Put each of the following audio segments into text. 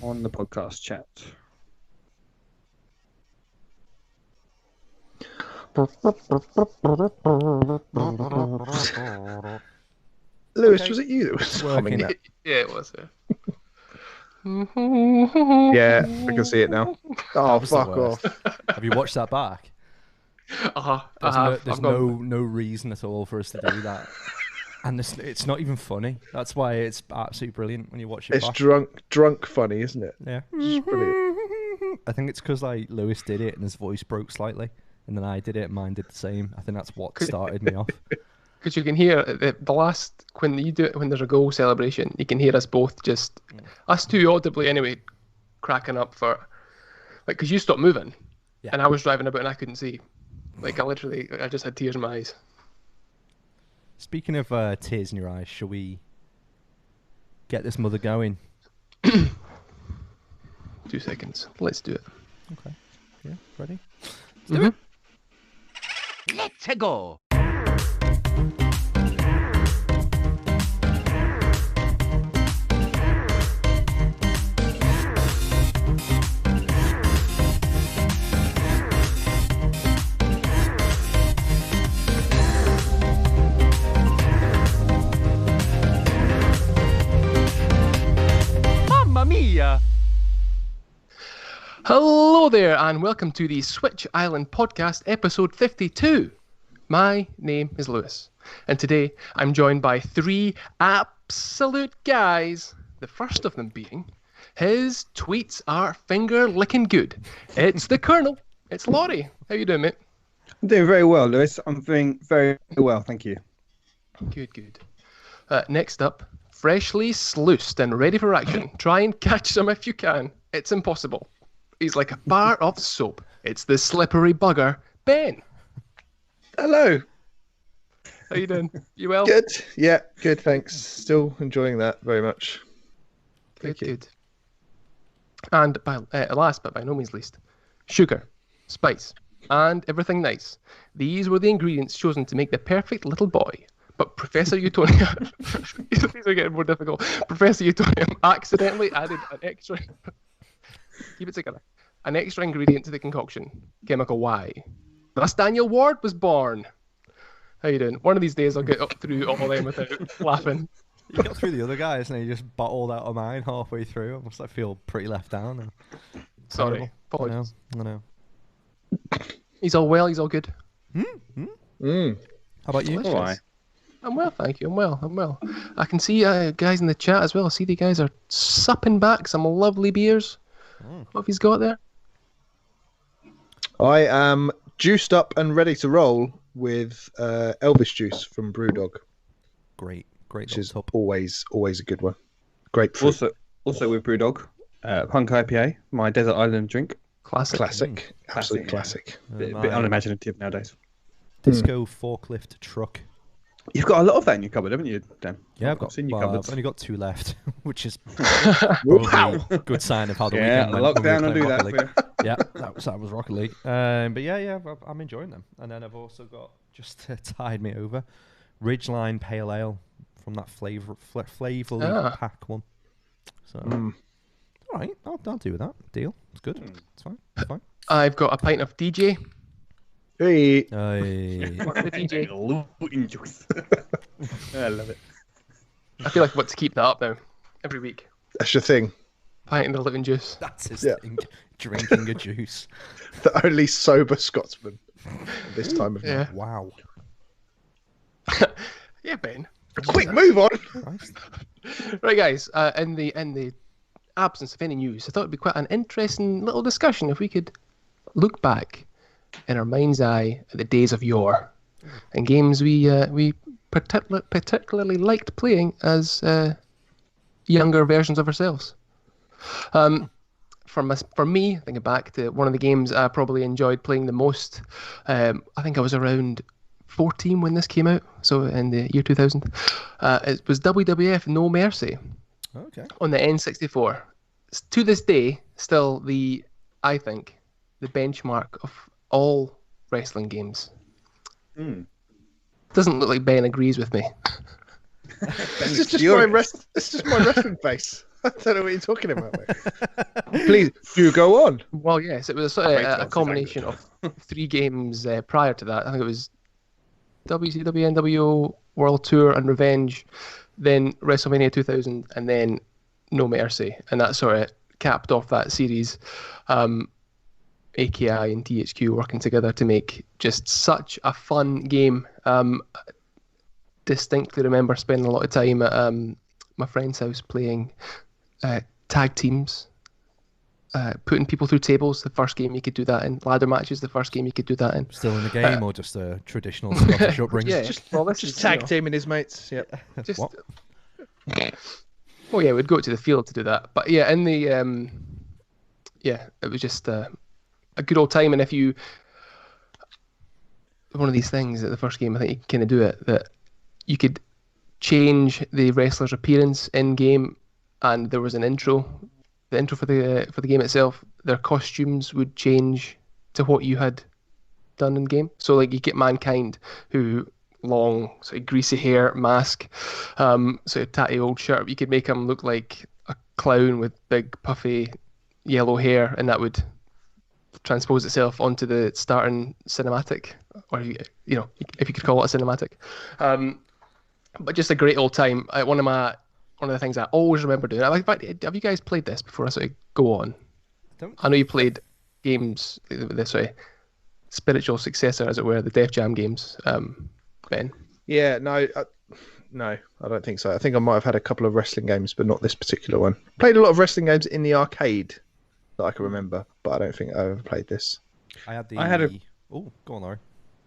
on the podcast chat. Lewis, was it you that was humming that? Yeah, it was. Yeah, I can see it now. Oh, was the fuck worst. off. Have you watched that back? There's no reason at all for us to do that. And it's not even funny. That's why it's absolutely brilliant when you watch it It's back. drunk funny, isn't it? Yeah. It's brilliant. I think it's because Lewis did it and his voice broke slightly, and then I did it and mine did the same. I think that's what started me off. Because you can hear the last, when you do it, when there's a goal celebration, you can hear us both us two audibly anyway, cracking up for, because you stopped moving, and I was driving about and I couldn't see. I just had tears in my eyes. Speaking of tears in your eyes, shall we get this mother going? 2 seconds. Let's do it. Okay. Yeah, ready? Let's do it. Let's go. Mamma mia! Hello there, and welcome to the Switch Island Podcast, episode 52. My name is Lewis, and today I'm joined by three absolute guys. The first of them being, his tweets are finger-licking good. It's the Colonel. It's Laurie. How you doing, mate? I'm doing very well, Lewis. I'm doing very well, thank you. Good. Next up, freshly sluiced and ready for action. Try and catch some if you can. It's impossible. He's like a bar of soap. It's the slippery bugger, Ben. Hello. How you doing? You well? Good. Yeah, good. Thanks. Still enjoying that very much. Good. And last but by no means least, sugar, spice, and everything nice. These were the ingredients chosen to make the perfect little boy. But Professor Utonium, these are getting more difficult. Professor Utonium accidentally added an extra. Keep it together. An extra ingredient to the concoction. Chemical Y. Thus Daniel Ward was born. How you doing? One of these days I'll get up through all of them without laughing. You got through the other guys and you just bottled out of mine halfway through. I must feel pretty left down now. Sorry. Apologies. I know. He's all well, he's all good. How about you? Delicious. All right. I'm well, thank you. I'm well. I can see guys in the chat as well. I see the guys are supping back some lovely beers. What have he's got there? I am juiced up and ready to roll with Elvis juice from Brewdog, Great which is top. always a good one. Grapefruit. Also with Brewdog, Punk IPA, my desert island drink. Classic. Absolute classic. Bit unimaginative nowadays. Disco forklift truck. You've got a lot of that in your cupboard, haven't you, Dan? Yeah, I've got. seen your Well, cupboards. I've only got 2 left, which is Wow. a good sign of how the Yeah, weekend went. lock when we were down and playing do that. Rocket League. for you. Yeah, that was Rocket League. But yeah, I'm enjoying them. And then I've also got, just to tide me over, Ridgeline Pale Ale from that Flavor Leaf pack one. So, all right, I'll do with that. Deal. It's good. It's fine. I've got a pint of DJ. Hey. The DJ. Lutein juice. I love it. I feel like I want to keep that up now every week. That's your thing. Pint of Luton juice. That's his Yeah. thing. Drinking a juice. The only sober Scotsman at this time of Yeah. night. Wow. Yeah, Ben. Quick, move on. Christ. Right, guys. In the absence of any news, I thought it'd be quite an interesting little discussion if we could look back in our mind's eye at the days of yore and games we particularly liked playing as younger versions of ourselves. For me, thinking back to one of the games I probably enjoyed playing the most, I think I was around 14 when this came out, so in the year 2000. It was WWF No Mercy Okay. on the N64. To this day, still I think, the benchmark of all wrestling games. Doesn't look like Ben agrees with me. This is just my wrestling face. I don't know what you're talking about, mate. Please do go on. Well, yes, it was a combination of 3 games prior to that. I think it was WCW, NWO, World Tour, and Revenge, then WrestleMania 2000, and then No Mercy, and that sort of capped off that series. AKI and THQ working together to make just such a fun game. Distinctly remember spending a lot of time at my friend's house playing tag teams, putting people through tables. The first game you could do that in. Ladder matches, the first game you could do that in. Still in the game, or just a traditional Scottish upbringing? Yeah, Just tag teaming his mates. Yep. Just, What? Oh yeah, we'd go to the field to do that. But yeah, in the it was just a good old time. And if you, one of these things at the first game, I think you can kind of do it, that you could change the wrestler's appearance in game, and there was an intro. The intro for the game itself, their costumes would change to what you had done in game. So like you get Mankind, who long sort of greasy hair, mask, sort of tatty old shirt. You could make him look like a clown with big puffy yellow hair, and that would transpose itself onto the starting cinematic, or if you could call it a cinematic. But just a great old time. One of the things I always remember doing. Have you guys played this before I sort of go on? I know you played games, the sort of spiritual successor, as it were, the Def Jam games, Ben. Yeah, no, I don't think so. I think I might have had a couple of wrestling games, but not this particular one. Played a lot of wrestling games in the arcade that I can remember, but I don't think I ever played this. Oh, go on, Laurie.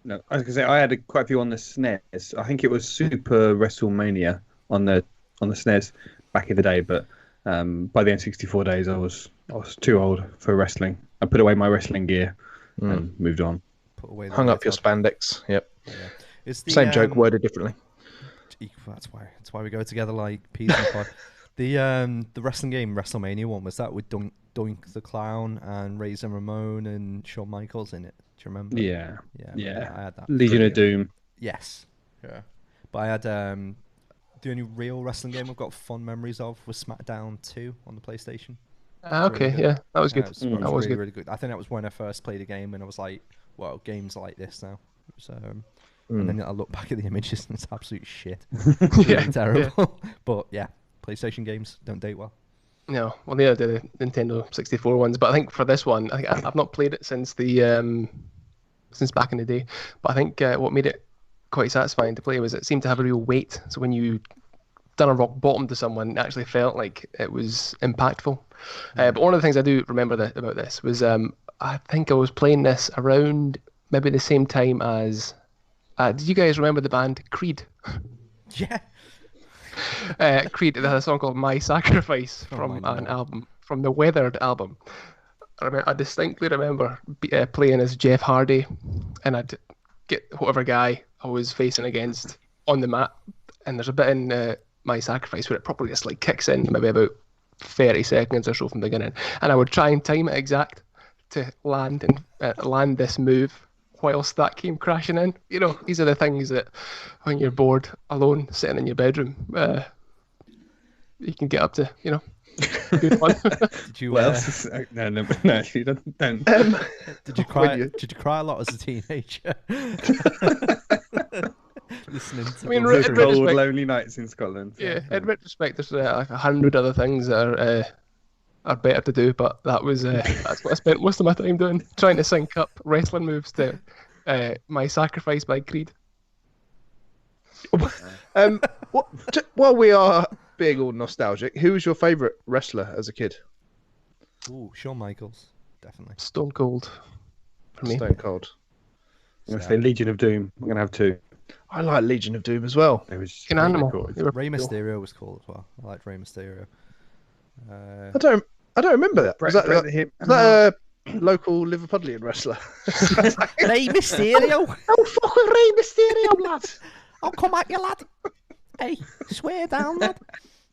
No, I was gonna say I had quite a few on the SNES. I think it was Super WrestleMania on the SNES back in the day, but by the N64 days, I was too old for wrestling. I put away my wrestling gear and moved on. Hung up your spandex. Yep. Yeah. It's the, same joke, worded differently. That's why we go together like peas and pod. The wrestling game WrestleMania one, was that with Doink the Clown and Razor Ramon and Shawn Michaels in it? Do you remember? Yeah. I had that. Legion of Doom. Yes. Yeah. But I had the only real wrestling game I've got fond memories of was SmackDown 2 on the PlayStation. Okay, really yeah, that was good. That was really really good. I think that was when I first played a game, and I was like, "Wow, games like this now." So, and then I look back at the images, and it's absolute shit. Yeah, terrible. Yeah. But yeah, PlayStation games don't date well. No, well, they are the Nintendo 64 ones, but I think for this one, I've not played it since since back in the day. But I think what made it quite satisfying to play was it seemed to have a real weight. So when you done a rock bottom to someone, it actually felt like it was impactful. But one of the things I do remember about this was I think I was playing this around maybe the same time as. Did you guys remember the band Creed? Yeah. Creed, they had a song called "My Sacrifice" from an album, from the Weathered album. I distinctly remember playing as Jeff Hardy, and I'd get whatever guy I was facing against on the mat, and there's a bit in My Sacrifice where it probably just like kicks in maybe about 30 seconds or so from the beginning, and I would try and time it exact to land this move whilst that came crashing in. You know, these are the things that when you're bored alone sitting in your bedroom, you can get up to, you know. Good fun. Did you? No, you don't. Did you cry? Did you cry a lot as a teenager? Listening to those cold, lonely nights in Scotland. Yeah, in retrospect, there's like 100 other things that are better to do, but that's what I spent most of my time doing, trying to sync up wrestling moves to My Sacrifice by Creed. While we are being all nostalgic, who was your favourite wrestler as a kid? Ooh, Shawn Michaels, definitely. Stone Cold for me. Stone Cold. I'm going to say Legion of Doom. I'm going to have 2. I like Legion of Doom as well. It was an animal. cool. Rey Mysterio was cool as well. I liked Rey Mysterio. I don't remember that. Was that a local Liverpudlian wrestler? Rey Mysterio. Oh, fucking Rey Mysterio, lad! I'll come at you, lad. Hey, swear down, lad.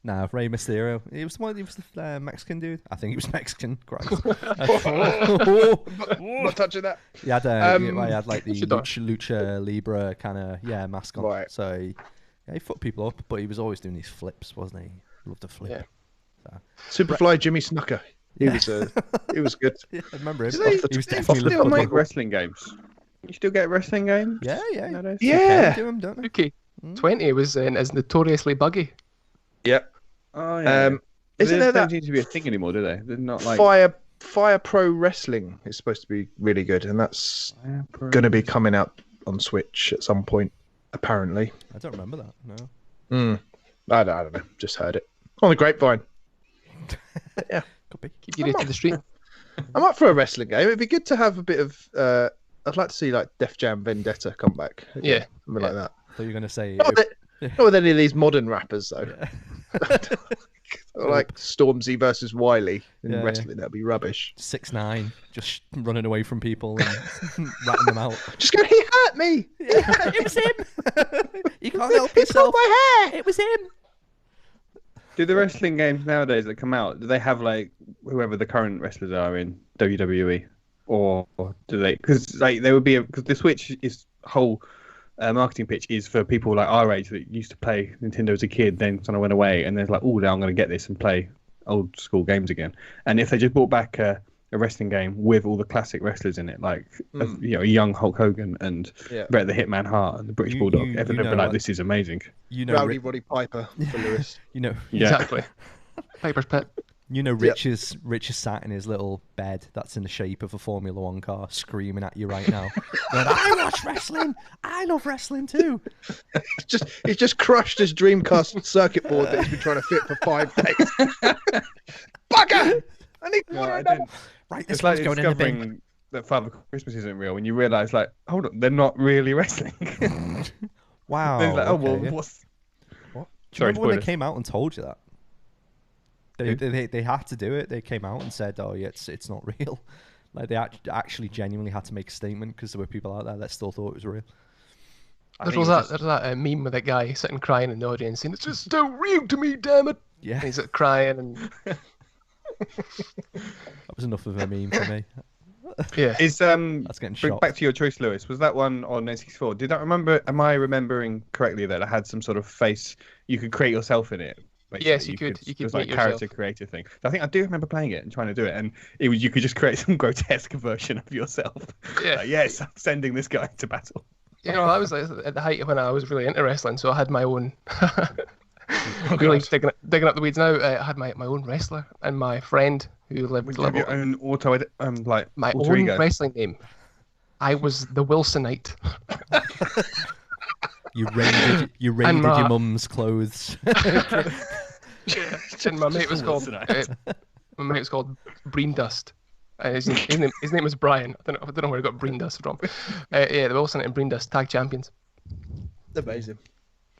Nah, Rey Mysterio. He was the Mexican dude. I think he was Mexican. Christ. Not touching that. He had like the lucha libre kind of mask on. Right. So Yeah, he fucked people up, but he was always doing these flips, wasn't he? Loved to flip. Yeah. So. Superfly Jimmy Snuka. He was good. Yeah, I remember him. Do they, He was do they definitely still Liverpool. make wrestling games? You still get wrestling games? Yeah. nowadays? Yeah. Do 'em, don't they? 2K20 is notoriously buggy. Yep. Oh yeah. Isn't They there don't that seem to be a thing anymore, do they? They're not like Fire Pro Wrestling is supposed to be really good, and that's going to be coming out on Switch at some point, apparently. I don't remember that. No. I don't know. Just heard it on the grapevine. Yeah. Could be. Keep you to the street. I'm up for a wrestling game. It'd be good to have a bit of. I'd like to see like Def Jam Vendetta come back. Yeah. Something like that. I thought you were going to say. Not with any of these modern rappers though. Yeah. Like Stormzy versus Wiley in Yeah, wrestling. That'd be rubbish. 6ix9ine, just running away from people and ratting them out. Just go. He hurt me. It was him. You can't help He yourself. pulled my hair. It was him. Do the wrestling games nowadays that come out? Do they have like whoever the current wrestlers are in WWE, or do they? Because like there would be because the Switch is whole marketing pitch is for people like our age that used to play Nintendo as a kid, then kind of went away, and there's like, oh, now I'm going to get this and play old school games again. And if they just brought back a wrestling game with all the classic wrestlers in it, like a young Hulk Hogan and Bret the Hitman Hart and the British Bulldog, everyone would be like, this is amazing. You know, Rowdy Roddy Piper for Lewis. You know, Exactly. Piper's Pit. You know, Rich is sat in his little bed that's in the shape of a Formula One car, screaming at you right now. Going, I watch wrestling. I love wrestling too. He's just crushed his Dreamcast circuit board that he's been trying to fit for 5 days. Bugger! I need more. Right, this It's like one's going in the bin. discovering that Father Christmas isn't real when you realise, like, hold on, they're not really wrestling. Wow. Then it's like, oh well, okay, yeah. what's? What? Do you Sorry, remember when they spoilers. came out and told you that? They had to do it. They came out and said, "Oh, yeah, it's not real." Like they actually genuinely had to make a statement because there were people out there that still thought it was real. There's that meme with that guy sitting crying in the audience saying, "It's just still real to me, damn it." Yeah, And he's like, crying and that was enough of a meme for me. yeah. Is That's getting shot. back to your choice, Lewis. Was that one on N64? Did I remember? Am I remembering correctly that it had some sort of face? You could create yourself in it. Basically. Yes, you could. You It could was like make a character yourself. creator thing. I think I do remember playing it and trying to do it, and it was you could just create some grotesque version of yourself. Yeah. Like, yes, I'm sending this guy to battle. You know, that was like, at the height of when I was really into wrestling, so I had my own. Really digging up the weeds now. I had my own wrestler and my friend who lived Would you have your own my alter own ego? wrestling name. I was the Wilsonite. You raided And my- your mum's clothes. And my mate was called Breen Dust. His name was Brian. I don't know where he got Breen Dust from. Yeah, the Wilsonite and Breen Dust tag champions. Amazing.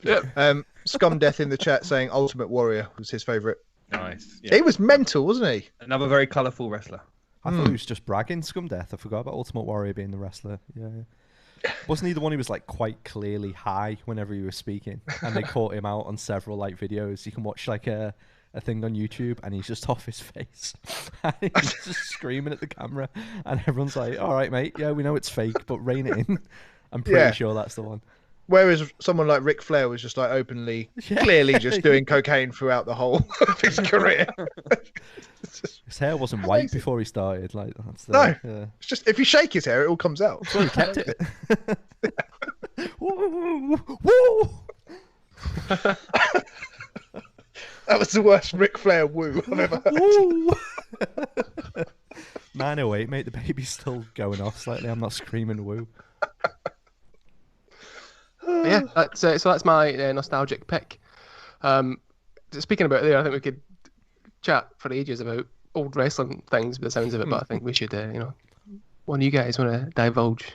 Yep. Scum Death in the chat saying Ultimate Warrior was his favourite. Nice. Yeah. He was mental, wasn't he? Another very colourful wrestler. I thought he was just bragging, Scum Death. I forgot about Ultimate Warrior being the wrestler. Yeah. Wasn't he the one who was like quite clearly high whenever he was speaking? And they caught him out on several like videos. You can watch like a thing on YouTube and he's just off his face. And he's just screaming at the camera. And everyone's like, all right, mate. Yeah, we know it's fake, but rein it in. I'm pretty sure that's the one. Whereas someone like Ric Flair was just like openly, clearly just doing cocaine throughout the whole of his career. His hair wasn't white before he started. Like that's the, No. yeah. It's just if you shake his hair, it all comes out. Well, he kept it. Woo, woo. That was the worst Ric Flair woo I've ever heard. Woo. 908, mate. The baby's still going off slightly. I'm not screaming woo. But yeah, that's my nostalgic pick. Speaking about it there, I think we could chat for ages about old wrestling things by the sounds of it, but I think we should, one of you guys want to divulge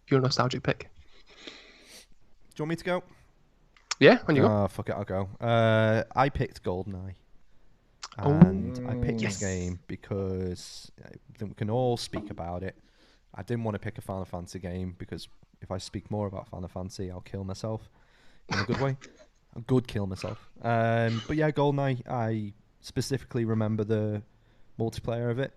your nostalgic pick? Do you want me to go? Yeah, when you go. Oh, fuck it, I'll go. I picked GoldenEye. And I picked this game because I think we can all speak about it. I didn't want to pick a Final Fantasy game because if I speak more about Final Fantasy, I'll kill myself in a good way. A good kill myself. But yeah, GoldenEye, I specifically remember the multiplayer of it.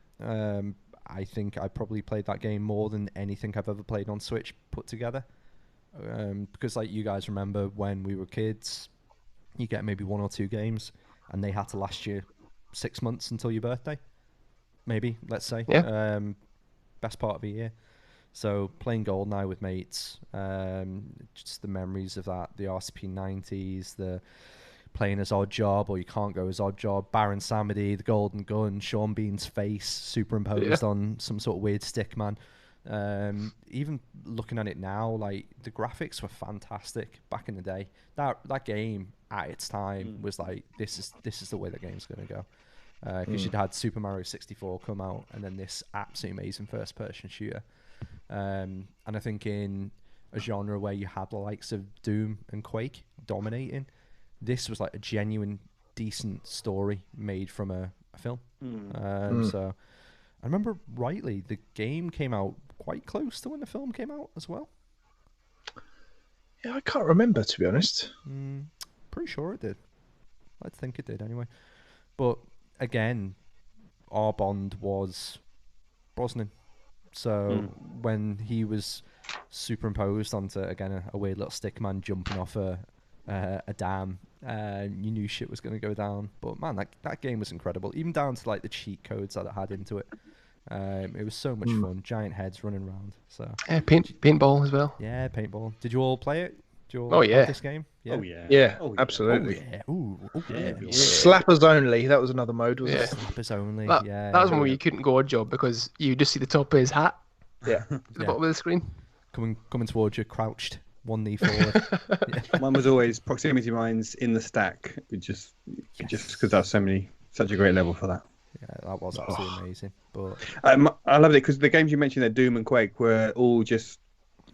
I think I probably played that game more than anything I've ever played on Switch put together. because like you guys remember when we were kids, you get maybe 1 or 2 games, and they had to last you 6 months until your birthday, maybe, let's say. Yeah. Best part of a year. So playing GoldenEye with mates, just the memories of that, the RCP 90s, the playing as Odd Job, or you can't go as Odd Job, Baron Samedi, the Golden Gun, Sean Bean's face superimposed on some sort of weird stick man. Even looking at it now, like the graphics were fantastic back in the day. That game at its time was like, this is the way the game's going to go. Because you'd had Super Mario 64 come out, and then this absolutely amazing first-person shooter. And I think in a genre where you had the likes of Doom and Quake dominating, this was like a genuine, decent story made from a film. So I remember rightly, the game came out quite close to when the film came out as well. Yeah, I can't remember, to be honest. Pretty sure it did. I think it did anyway. But again, our bond was Brosnan. So when he was superimposed onto, again, a weird little stick man jumping off a dam, you knew shit was going to go down. But man, that game was incredible. Even down to like the cheat codes that it had into it. It was so much fun. Giant heads running around. So yeah, paintball as well. Yeah, paintball. Did you all play it? Did you all Oh, yeah. have this game? Yeah. Oh yeah. Yeah, Oh, yeah. absolutely. Oh, yeah. Ooh, yeah. Slappers only. That was another mode, wasn't it? Slappers only. That was one where yeah. you couldn't go Odd Job because you just see the top of his hat Yeah. at the bottom of the screen. Coming towards you, crouched, one knee forward. Mine was always proximity mines in the stack, just because there's such a great level for that. Yeah, that was absolutely amazing. But I loved it because the games you mentioned there, Doom and Quake, were all just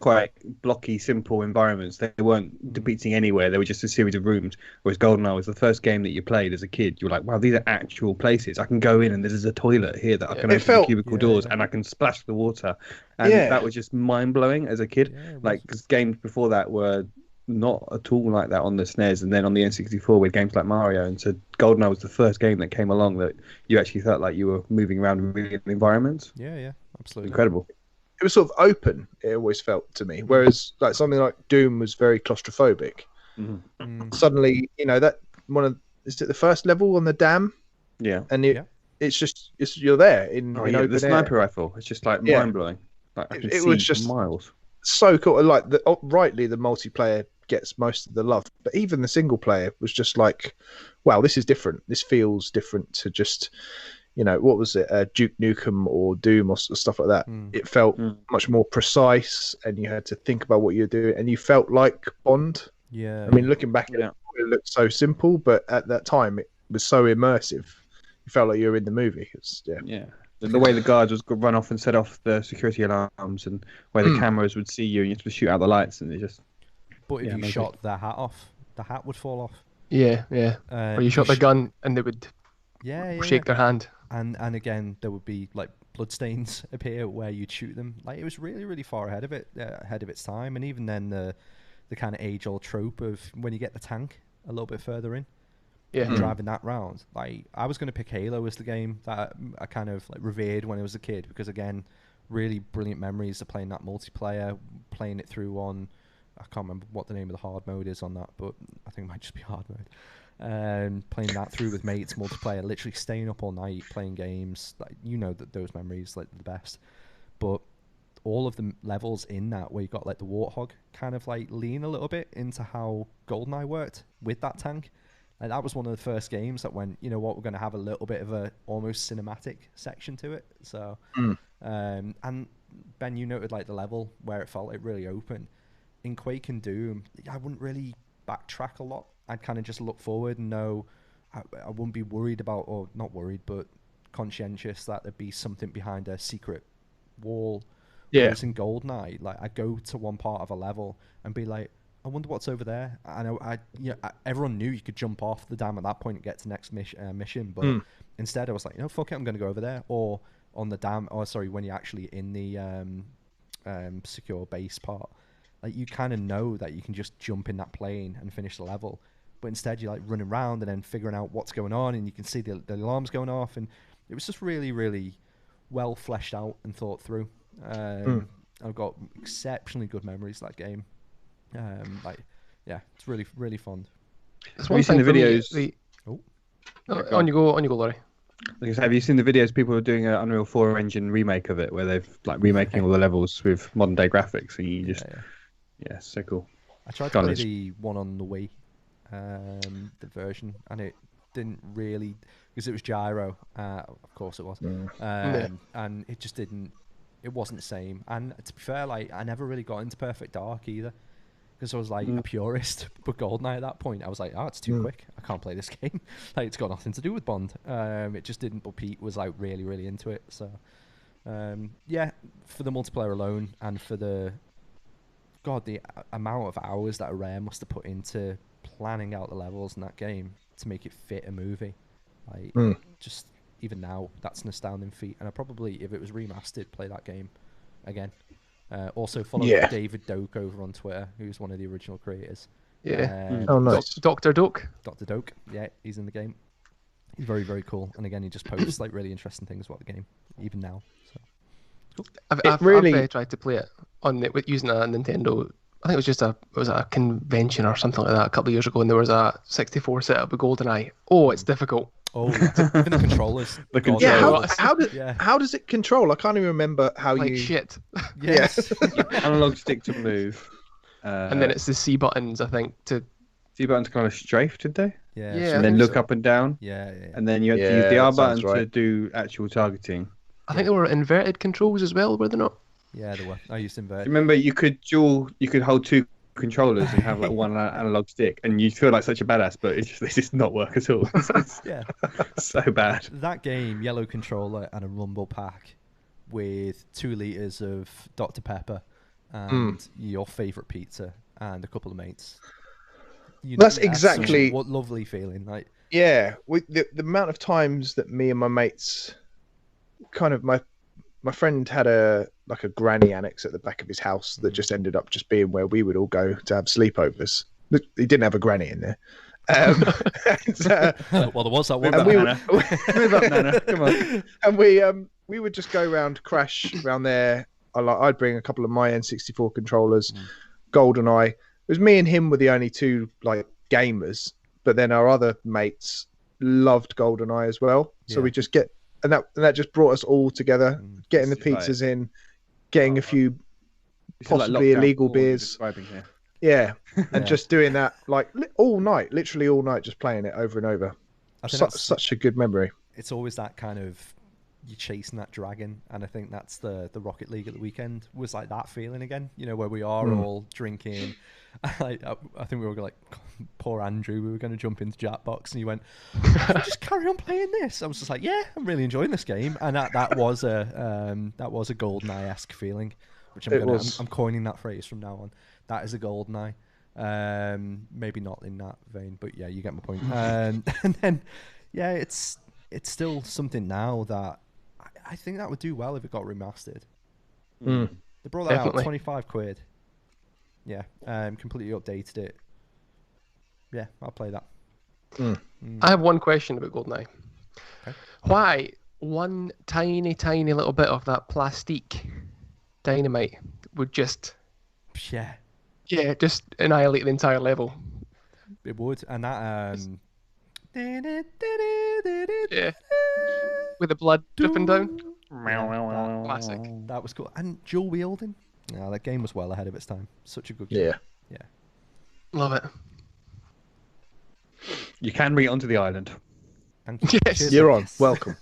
quite blocky, simple environments. They weren't depicting anywhere. They were just a series of rooms. Whereas GoldenEye was the first game that you played as a kid. You were like, wow, these are actual places. I can go in and there's a toilet here that I can open the cubicle doors and I can splash the water. And that was just mind-blowing as a kid. Like, because games before that were not at all like that on the SNES, and then on the N64 with games like Mario. And so GoldenEye was the first game that came along that you actually felt like you were moving around in real environments. Yeah, absolutely. Incredible. It was sort of open, it always felt to me. Whereas like something like Doom was very claustrophobic. Suddenly, that is it the first level on the dam? Yeah. And it's just you're there in open the sniper rifle. It's just like mind-blowing. Like, I can see was just miles. So cool. Like rightly the multiplayer gets most of the love, but even the single player was just like, wow, this is different. This feels different to just what was it, Duke Nukem or Doom or stuff like that. It felt much more precise, and you had to think about what you're doing, and you felt like Bond. Yeah. I mean, looking back at it looked so simple, but at that time it was so immersive. You felt like you were in the movie. The way the guards would run off and set off the security alarms, and where the cameras would see you, and you had to shoot out the lights, and it just. But if you shot the hat off, the hat would fall off. Yeah. Or you shot the gun, and they would shake their hand. And again, there would be like bloodstains appear where you'd shoot them. Like, it was really, really far ahead of its time. And even then, the kind of age-old trope of when you get the tank a little bit further in, driving that round. Like, I was going to pick Halo as the game that I kind of like revered when I was a kid, because again, really brilliant memories of playing that multiplayer, playing it through on, I can't remember what the name of the hard mode is on that, but I think it might just be hard mode. Playing that through with mates, multiplayer, literally staying up all night playing games, like, that those memories, like, the best. But all of the levels in that, where you got like the Warthog, kind of like lean a little bit into how GoldenEye worked with that tank. And that was one of the first games that went, we're going to have a little bit of a almost cinematic section to it. So and Ben, you noted like the level where it felt like really open. In Quake and Doom, I wouldn't really backtrack a lot. I'd kind of just look forward and know I wouldn't be worried about, or not worried, but conscientious that there'd be something behind a secret wall. Yeah. Whereas in GoldenEye, like, I go to one part of a level and be like, I wonder what's over there. Everyone knew you could jump off the dam at that point and get to the next mission, but instead I was like, fuck it, I'm going to go over there. Or on the dam, when you're actually in the secure base part, like, you kind of know that you can just jump in that plane and finish the level. But instead you're like running around and then figuring out what's going on, and you can see the alarms going off, and it was just really, really well fleshed out and thought through. I've got exceptionally good memories of that game. It's really really fun. It's Have you seen the videos? On you go, Laurie. Have you seen the videos people are doing an Unreal 4 engine remake of it, where they've like remaking all the levels with modern day graphics, and you just so cool. I tried to play the one on the Wii, the version, and it didn't really, because it was gyro. Of course it was, and it just didn't. It wasn't the same. And to be fair, like I never really got into Perfect Dark either, because I was like a purist. But GoldenEye at that point, I was like, oh, it's too quick. I can't play this game. Like it's got nothing to do with Bond. It just didn't. But Pete was like really, really into it. So for the multiplayer alone, and for the amount of hours that Rare must have put into planning out the levels in that game to make it fit a movie. Like just even now, that's an astounding feat. And I probably, if it was remastered, play that game again. Also follow David Doak over on Twitter, who's one of the original creators. Oh, nice. Dr. Doak. Dr. Doak, yeah, he's in the game. He's very, very cool. And again, he just posts like really interesting things about the game, even now. So cool. I've really tried to play it with using a Nintendo. I think it was a convention or something like that a couple of years ago, and there was a 64 setup with GoldenEye. Oh, it's difficult. Oh, even the controllers. How does it control? I can't even remember how like shit. Yes. Analog stick to move. And then it's the C buttons, I think, to... C buttons kind of strafe, did they? Yeah. And then look up and down. Yeah. And then you had to use the R button to do actual targeting. I think there were inverted controls as well, were there not? Yeah, there were. I used inverted. Remember, you could hold two controllers and have like one analog stick, and you feel like such a badass, but it just not work at all. It's so bad. That game, yellow controller and a rumble pack with 2 liters of Dr. Pepper and your favorite pizza and a couple of mates. That's exactly what lovely feeling. Like the amount of times that me and my mates, kind of my friend had a granny annex at the back of his house that just ended up just being where we would all go to have sleepovers. He didn't have a granny in there. Well, there was that one. Move up, Nana. Come on. And we would just go crash around there. I'd bring a couple of my N64 controllers, GoldenEye. It was me and him were the only two like gamers, but then our other mates loved GoldenEye as well. So we just and that just brought us all together, getting the pizzas in, getting a few possibly illegal beers. And just doing that like all night, literally all night, just playing it over and over. Such a good memory. It's always that kind of, you're chasing that dragon, and I think that's the Rocket League at the weekend was like that feeling again, where we are all drinking. I think we were like, poor Andrew, we were going to jump into Jackbox, and he went, just carry on playing this. I was just like, yeah, I'm really enjoying this game, and that was a GoldenEye-esque feeling, which I'm coining that phrase from now on. That is a GoldenEye. Maybe not in that vein, but yeah, you get my point. And then it's still something now that I think that would do well if it got remastered. They brought that out at 25 quid. Yeah, completely updated it. Yeah, I'll play that. I have one question about GoldenEye. Okay. Why one tiny, tiny little bit of that plastique dynamite would just... Yeah, just annihilate the entire level. It would, and that... With the blood dripping down. Classic. That was cool. And dual wielding. Yeah, that game was well ahead of its time. Such a good game. Yeah. Love it. You can bring it onto the island. Thank you. Yes. You're on. Welcome.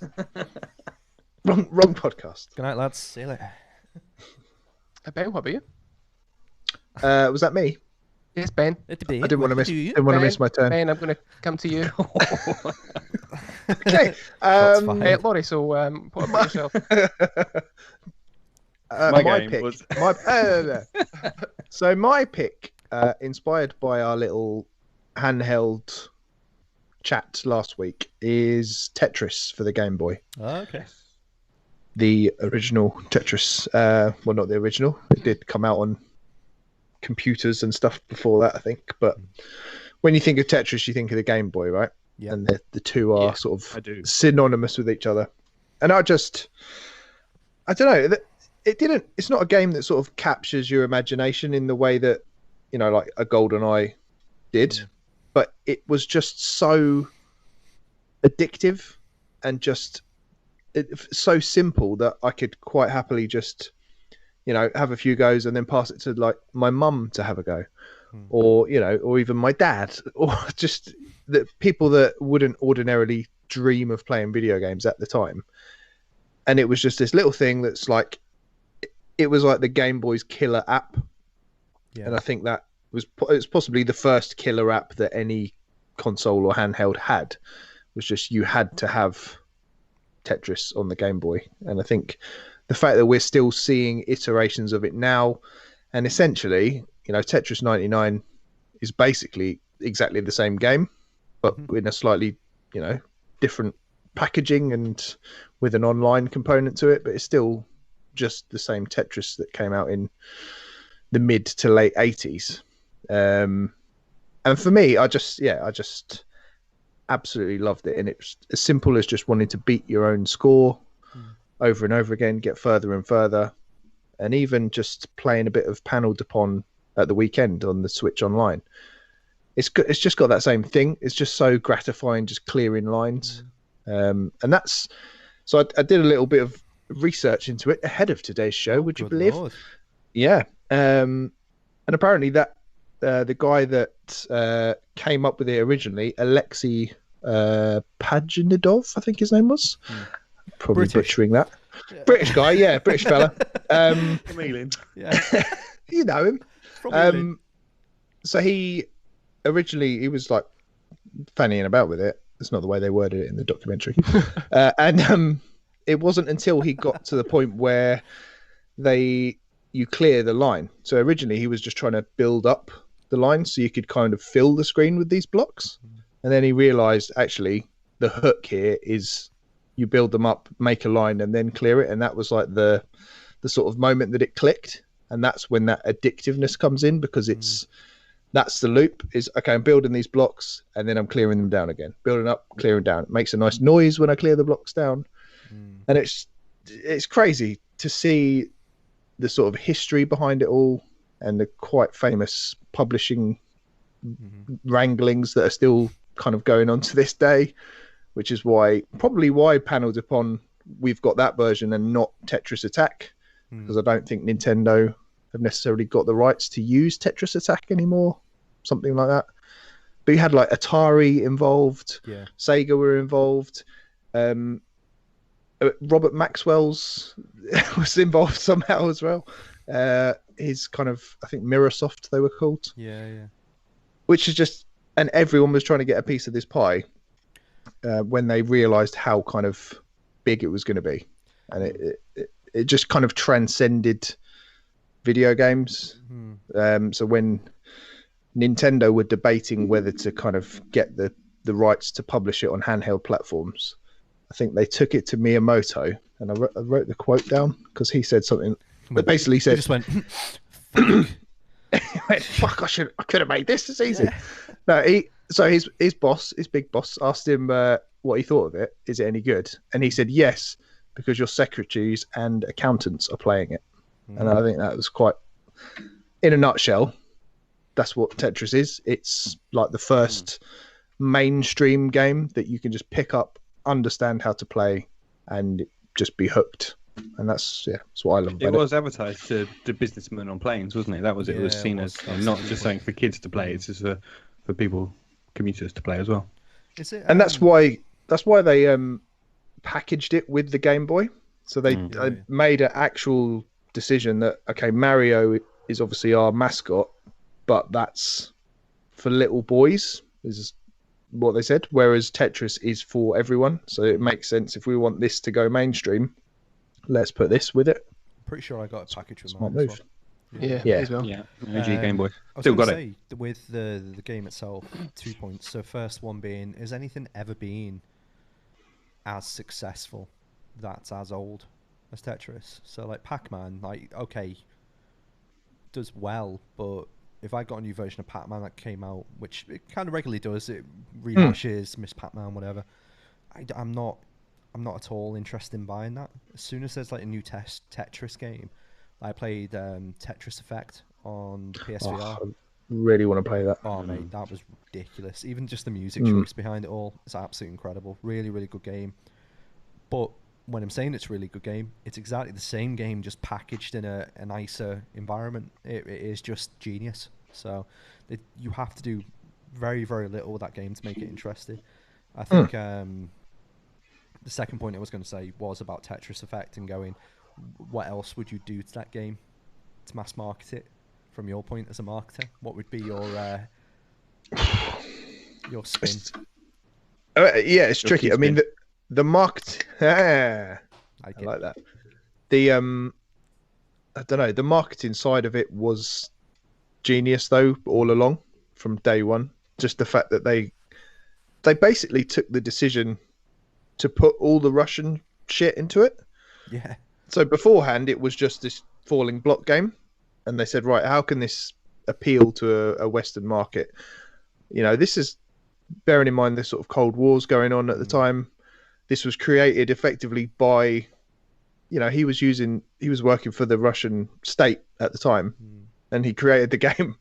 wrong podcast. Good night, lads. See you later. Ben, what about you? Was that me? Yes, Ben. I didn't want to miss my turn. Ben, I'm going to come to you. Okay. Laurie, so what about yourself? My pick. Was... So my pick, inspired by our little handheld chat last week, is Tetris for the Game Boy. Oh, okay. The original Tetris. Well, not the original. It did come out on computers and stuff before that, I think. But when you think of Tetris, you think of the Game Boy, right? Yeah. And the two are sort of synonymous with each other. And I don't know. It's not a game that sort of captures your imagination in the way that like a GoldenEye did, but it was just so addictive and just so simple that I could quite happily just, have a few goes and then pass it to like my mum to have a go, or or even my dad, or just the people that wouldn't ordinarily dream of playing video games at the time. And it was just this little thing that's like, it was like the Game Boy's killer app. Yeah. And I think that it's possibly the first killer app that any console or handheld had, was just you had to have Tetris on the Game Boy. And I think the fact that we're still seeing iterations of it now, and essentially, Tetris 99 is basically exactly the same game, but in a slightly, different packaging and with an online component to it, but it's still just the same Tetris that came out in the mid to late 80s. And for me, I just absolutely loved it. And it's as simple as just wanting to beat your own score over and over again, get further and further, and even just playing a bit of Panel de Pon at the weekend on the Switch Online. It's just got that same thing. It's just so gratifying, just clearing lines. And that's, so I did a little bit of research into it ahead of today's show, would you believe? Lord. Yeah. And apparently that the guy that came up with it originally, Alexei Pajnidov, I think his name was. Probably British. Butchering that. Yeah. British guy, yeah, British fella. From England. Yeah. You know him. From England. So he was like fannying about with it. That's not the way they worded it in the documentary. And it wasn't until he got to the point where you clear the line. So originally he was just trying to build up the line so you could kind of fill the screen with these blocks. And then he realized actually the hook here is you build them up, make a line, and then clear it. And that was like the sort of moment that it clicked. And that's when that addictiveness comes in, because that's the loop, is okay, I'm building these blocks and then I'm clearing them down again, building up, clearing down. It makes a nice noise when I clear the blocks down. And it's crazy to see the sort of history behind it all, and the quite famous publishing wranglings that are still kind of going on to this day, which is probably why Panel de Pon, we've got that version and not Tetris Attack, because I don't think Nintendo have necessarily got the rights to use Tetris Attack anymore, something like that. But you had like Atari involved, Sega were involved, Robert Maxwell's was involved somehow as well. His kind of, I think Mirrorsoft they were called. Yeah. Which is just, and everyone was trying to get a piece of this pie when they realised how kind of big it was going to be, and it just kind of transcended video games. So when Nintendo were debating whether to kind of get the rights to publish it on handheld platforms, I think they took it to Miyamoto, and I wrote the quote down because he said something that basically said, just went, fuck, I could have made this as easy. No, his big boss asked him what he thought of it. Is it any good? And he said yes, because your secretaries and accountants are playing it. And I think that was quite, in a nutshell, that's what Tetris is. It's like the first mainstream game that you can just pick up, understand how to play, and just be hooked. And that's what I love about it. It was advertised to businessmen on planes, wasn't it? That was it. It was seen as not just something for kids to play. It's just for people, commuters to play as well. Is it, and that's why they packaged it with the Game Boy. So they made an actual decision that, okay, Mario is obviously our mascot, but that's for little boys, is what they said, whereas Tetris is for everyone. So it makes sense, if we want this to go mainstream, let's put this with it. Pretty sure I got a package with Smart mine move. as well. Yeah, as well. Yeah, OG Game Boy. I was Still got say, with the game itself, 2 points. So first one being, has anything ever been as successful that's as old as Tetris? So like Pac-Man, like, okay, does well, but if I got a new version of Pac-Man that came out, which it kind of regularly does, it rehashes Miss Pac-Man, whatever, I'm not at all interested in buying that. As soon as there's like a new Tetris game, I played Tetris Effect on the PSVR. really want to play that. Oh mate, that was ridiculous. Even just the music choice behind it all is absolutely incredible. Really, really good game. But when I'm saying it's a really good game, it's exactly the same game, just packaged in a nicer environment. It is just genius. So you have to do very, very little with that game to make it interesting. I think the second point I was going to say was about Tetris Effect and going, what else would you do to that game to mass market it? From your point as a marketer, what would be your spin? Yeah, it's tricky. I mean, the market. I like that. The I don't know. The marketing side of it was genius, though, all along from day one. Just the fact that they basically took the decision to put all the Russian shit into it. Yeah. So beforehand, it was just this falling block game. And they said, right, how can this appeal to a Western market? You know, this is bearing in mind the sort of Cold Wars going on at the time. This was created effectively by, you know, he was working for the Russian state at the time, and he created the game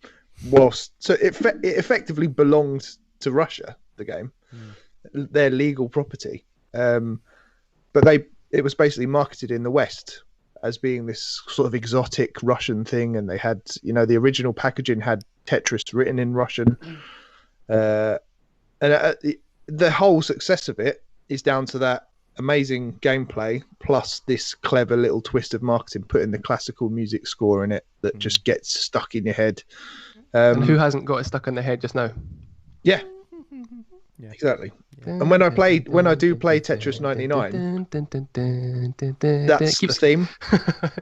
so it effectively belonged to Russia, the game, their legal property. But it was basically marketed in the West as being this sort of exotic Russian thing, and they had, you know, the original packaging had Tetris written in Russian, and the whole success of it is down to that amazing gameplay plus this clever little twist of marketing, putting the classical music score in it that just gets stuck in your head. And who hasn't got it stuck in their head just now? Yeah. Exactly. And when I do play Tetris 99, that's the theme.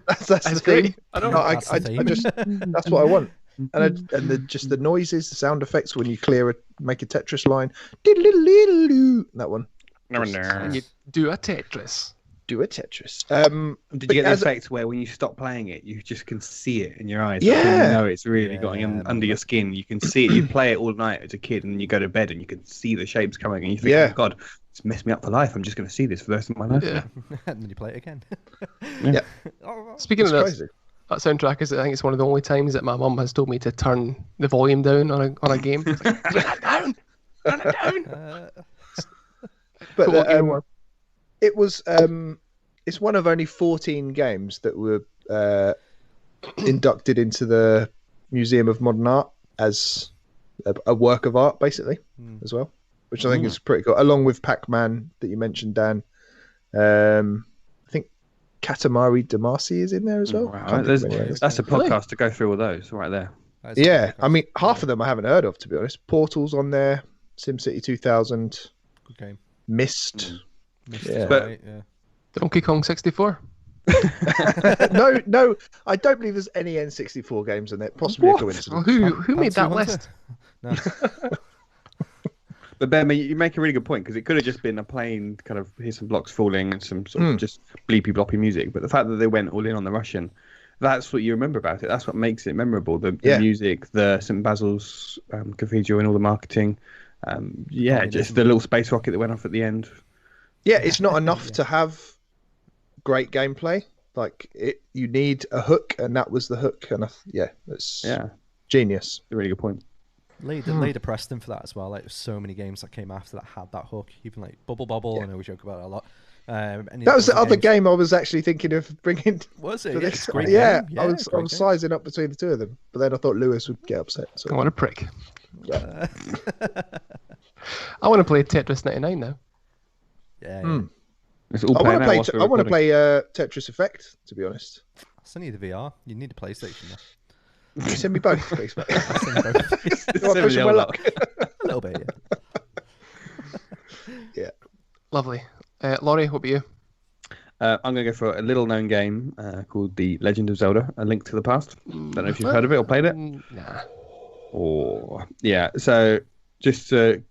That's the theme. I just that's what I want. And the noises, the sound effects when you make a Tetris line. That one. And you do a Tetris. Do a Tetris. Did you get the effect where when you stop playing it, you just can see it in your eyes? Yeah. You know it's really going under your skin. You can see it. You play it all night as a kid, and then you go to bed and you can see the shapes coming, and you think, oh God, it's messed me up for life. I'm just going to see this for the rest of my life. Yeah. And then you play it again. Yeah. Speaking of that soundtrack, I think it's one of the only times that my mum has told me to turn the volume down on a game. It's like, turn it down. Turn it down. But it was it's one of only 14 games that were inducted into the Museum of Modern Art as a work of art, basically, as well, which I think is pretty cool. Along with Pac-Man that you mentioned, Dan. I think Katamari Damacy is in there as well. Wow. That's a podcast to go through all those right there. Yeah, I mean, half of them I haven't heard of, to be honest. Portal's on there, SimCity 2000, Okay. Myst. Yeah. But Donkey Kong 64. No, I don't believe there's any N64 games in it. Possibly a coincidence. Well, who made that list? No. But Ben, you make a really good point, because it could have just been a plain kind of here's some blocks falling and some sort of just bleepy bloppy music. But the fact that they went all in on the Russian, that's what you remember about it. That's what makes it memorable. The music, the St. Basil's Cathedral, and all the marketing. Just the little space rocket that went off at the end. Yeah, it's not enough to have great gameplay. Like you need a hook, and that was the hook. And it's genius. A really good point. Later Preston for that as well. Like there's so many games that came after that had that hook. Even like Bubble Bobble, I know we joke about it a lot. That was the other game I was actually thinking of bringing. Was it? For this. Great Yeah, game. I was sizing up between the two of them, but then I thought Lewis would get upset. So. What a prick. Yeah. I want to play Tetris 99 now. Yeah. It's all I want to play Tetris Effect, to be honest. I still need a VR. You need a PlayStation though. Send me both, please, mate. I'll send you both. Do I push my luck? A little bit, Yeah. Lovely. Laurie, what about you? I'm going to go for a little-known game called The Legend of Zelda: A Link to the Past. Don't know if you've heard of it or played it. Nah. So just a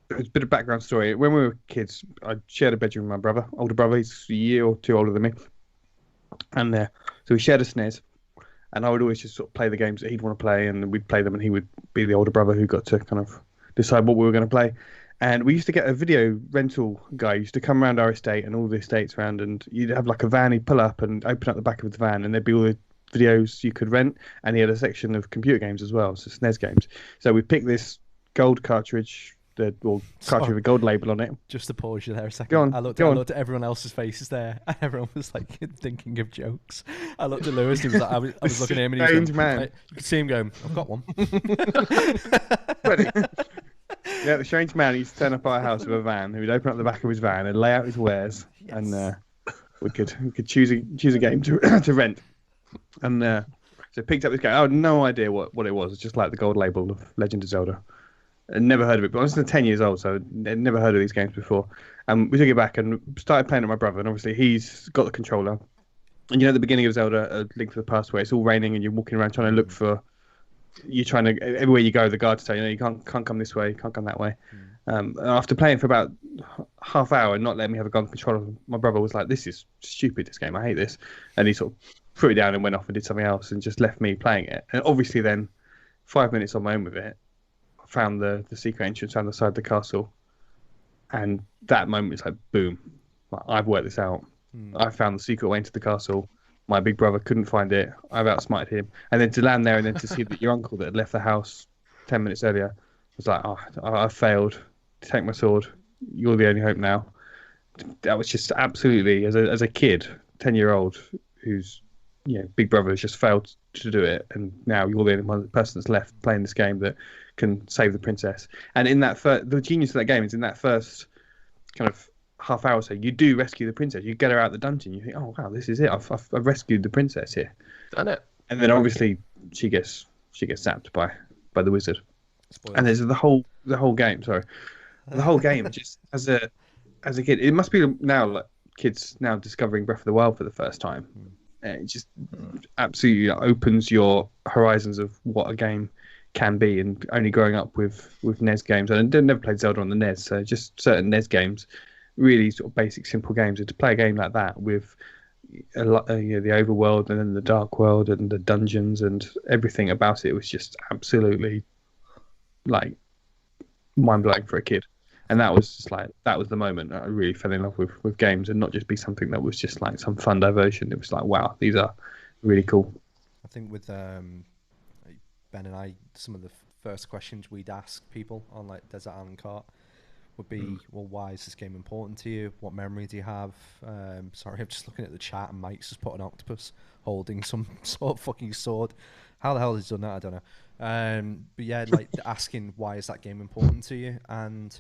bit of background story. When we were kids, I shared a bedroom with my brother, older brother. He's a year or two older than me. And so we shared a SNES. And I would always just sort of play the games that he'd want to play, and we'd play them, and he would be the older brother who got to kind of decide what we were going to play. And we used to get a video rental guy used to come around our estate and all the estates around, and you'd have like a van, he'd pull up and open up the back of the van, and there'd be all the videos you could rent, and he had a section of computer games as well, so SNES games. So we picked this gold cartridge, cartridge with a gold label on it. Just to pause you there a second. Go on, I looked at everyone else's faces there, and everyone was like thinking of jokes. I looked at Lewis. He was like, I was looking at him, and he was going, like, you could see him going, "I've got one." Yeah, the strange man used to turn up at our house with a van. He'd open up the back of his van and lay out his wares, and we could choose a game to to rent. And so picked up this game. I had no idea what it was. It's just like the gold label of Legend of Zelda. I'd never heard of it, but I was 10 years old, so I'd never heard of these games before. And we took it back and started playing with my brother, and obviously he's got the controller. And you know, at the beginning of Zelda, A Link to the Past, where it's all raining and you're walking around trying to look for... You're trying to... Everywhere you go, the guards tell you, you can't come this way, you can't come that way. After playing for about half hour and not letting me have a gun controller, my brother was like, "This is stupid, this game, I hate this." And he sort of threw it down and went off and did something else and just left me playing it. And obviously then, 5 minutes on my own with it, I found the secret entrance down the side of the castle. And that moment was like, boom, I've worked this out. I found the secret way into the castle. My big brother couldn't find it. I've outsmarted him. And then to land there and then to see that your uncle that had left the house 10 minutes earlier was like, "Oh, I failed. Take my sword. You're the only hope now." That was just absolutely, as a kid, 10-year-old, whose big brother has just failed to do it, and now you're the only person that's left playing this game that can save the princess. And in that the genius of that game is in that first kind of half hour or so, you do rescue the princess. You get her out of the dungeon. You think, "Oh wow, this is it. I've rescued the princess here." Done it. And then obviously she gets zapped by the wizard. Spoilers. And there's the whole game. Sorry, the whole game. Just as a kid, it must be now like kids now discovering Breath of the Wild for the first time. It just absolutely opens your horizons of what a game can be. And only growing up with NES games, and I never played Zelda on the NES, so just certain NES games, really sort of basic, simple games. And to play a game like that with a lot, the overworld and then the dark world and the dungeons and everything about it was just absolutely like mind-blowing for a kid. And that was just like, that was the moment I really fell in love with games, and not just be something that was just like some fun diversion. It was like, wow, these are really cool. I think with Ben and I, some of the first questions we'd ask people on like Desert Island Cart would be, well, why is this game important to you? What memory do you have? Sorry, I'm just looking at the chat and Mike's just put an octopus holding some sort of fucking sword. How the hell has he done that? I don't know. But yeah, like asking why is that game important to you? And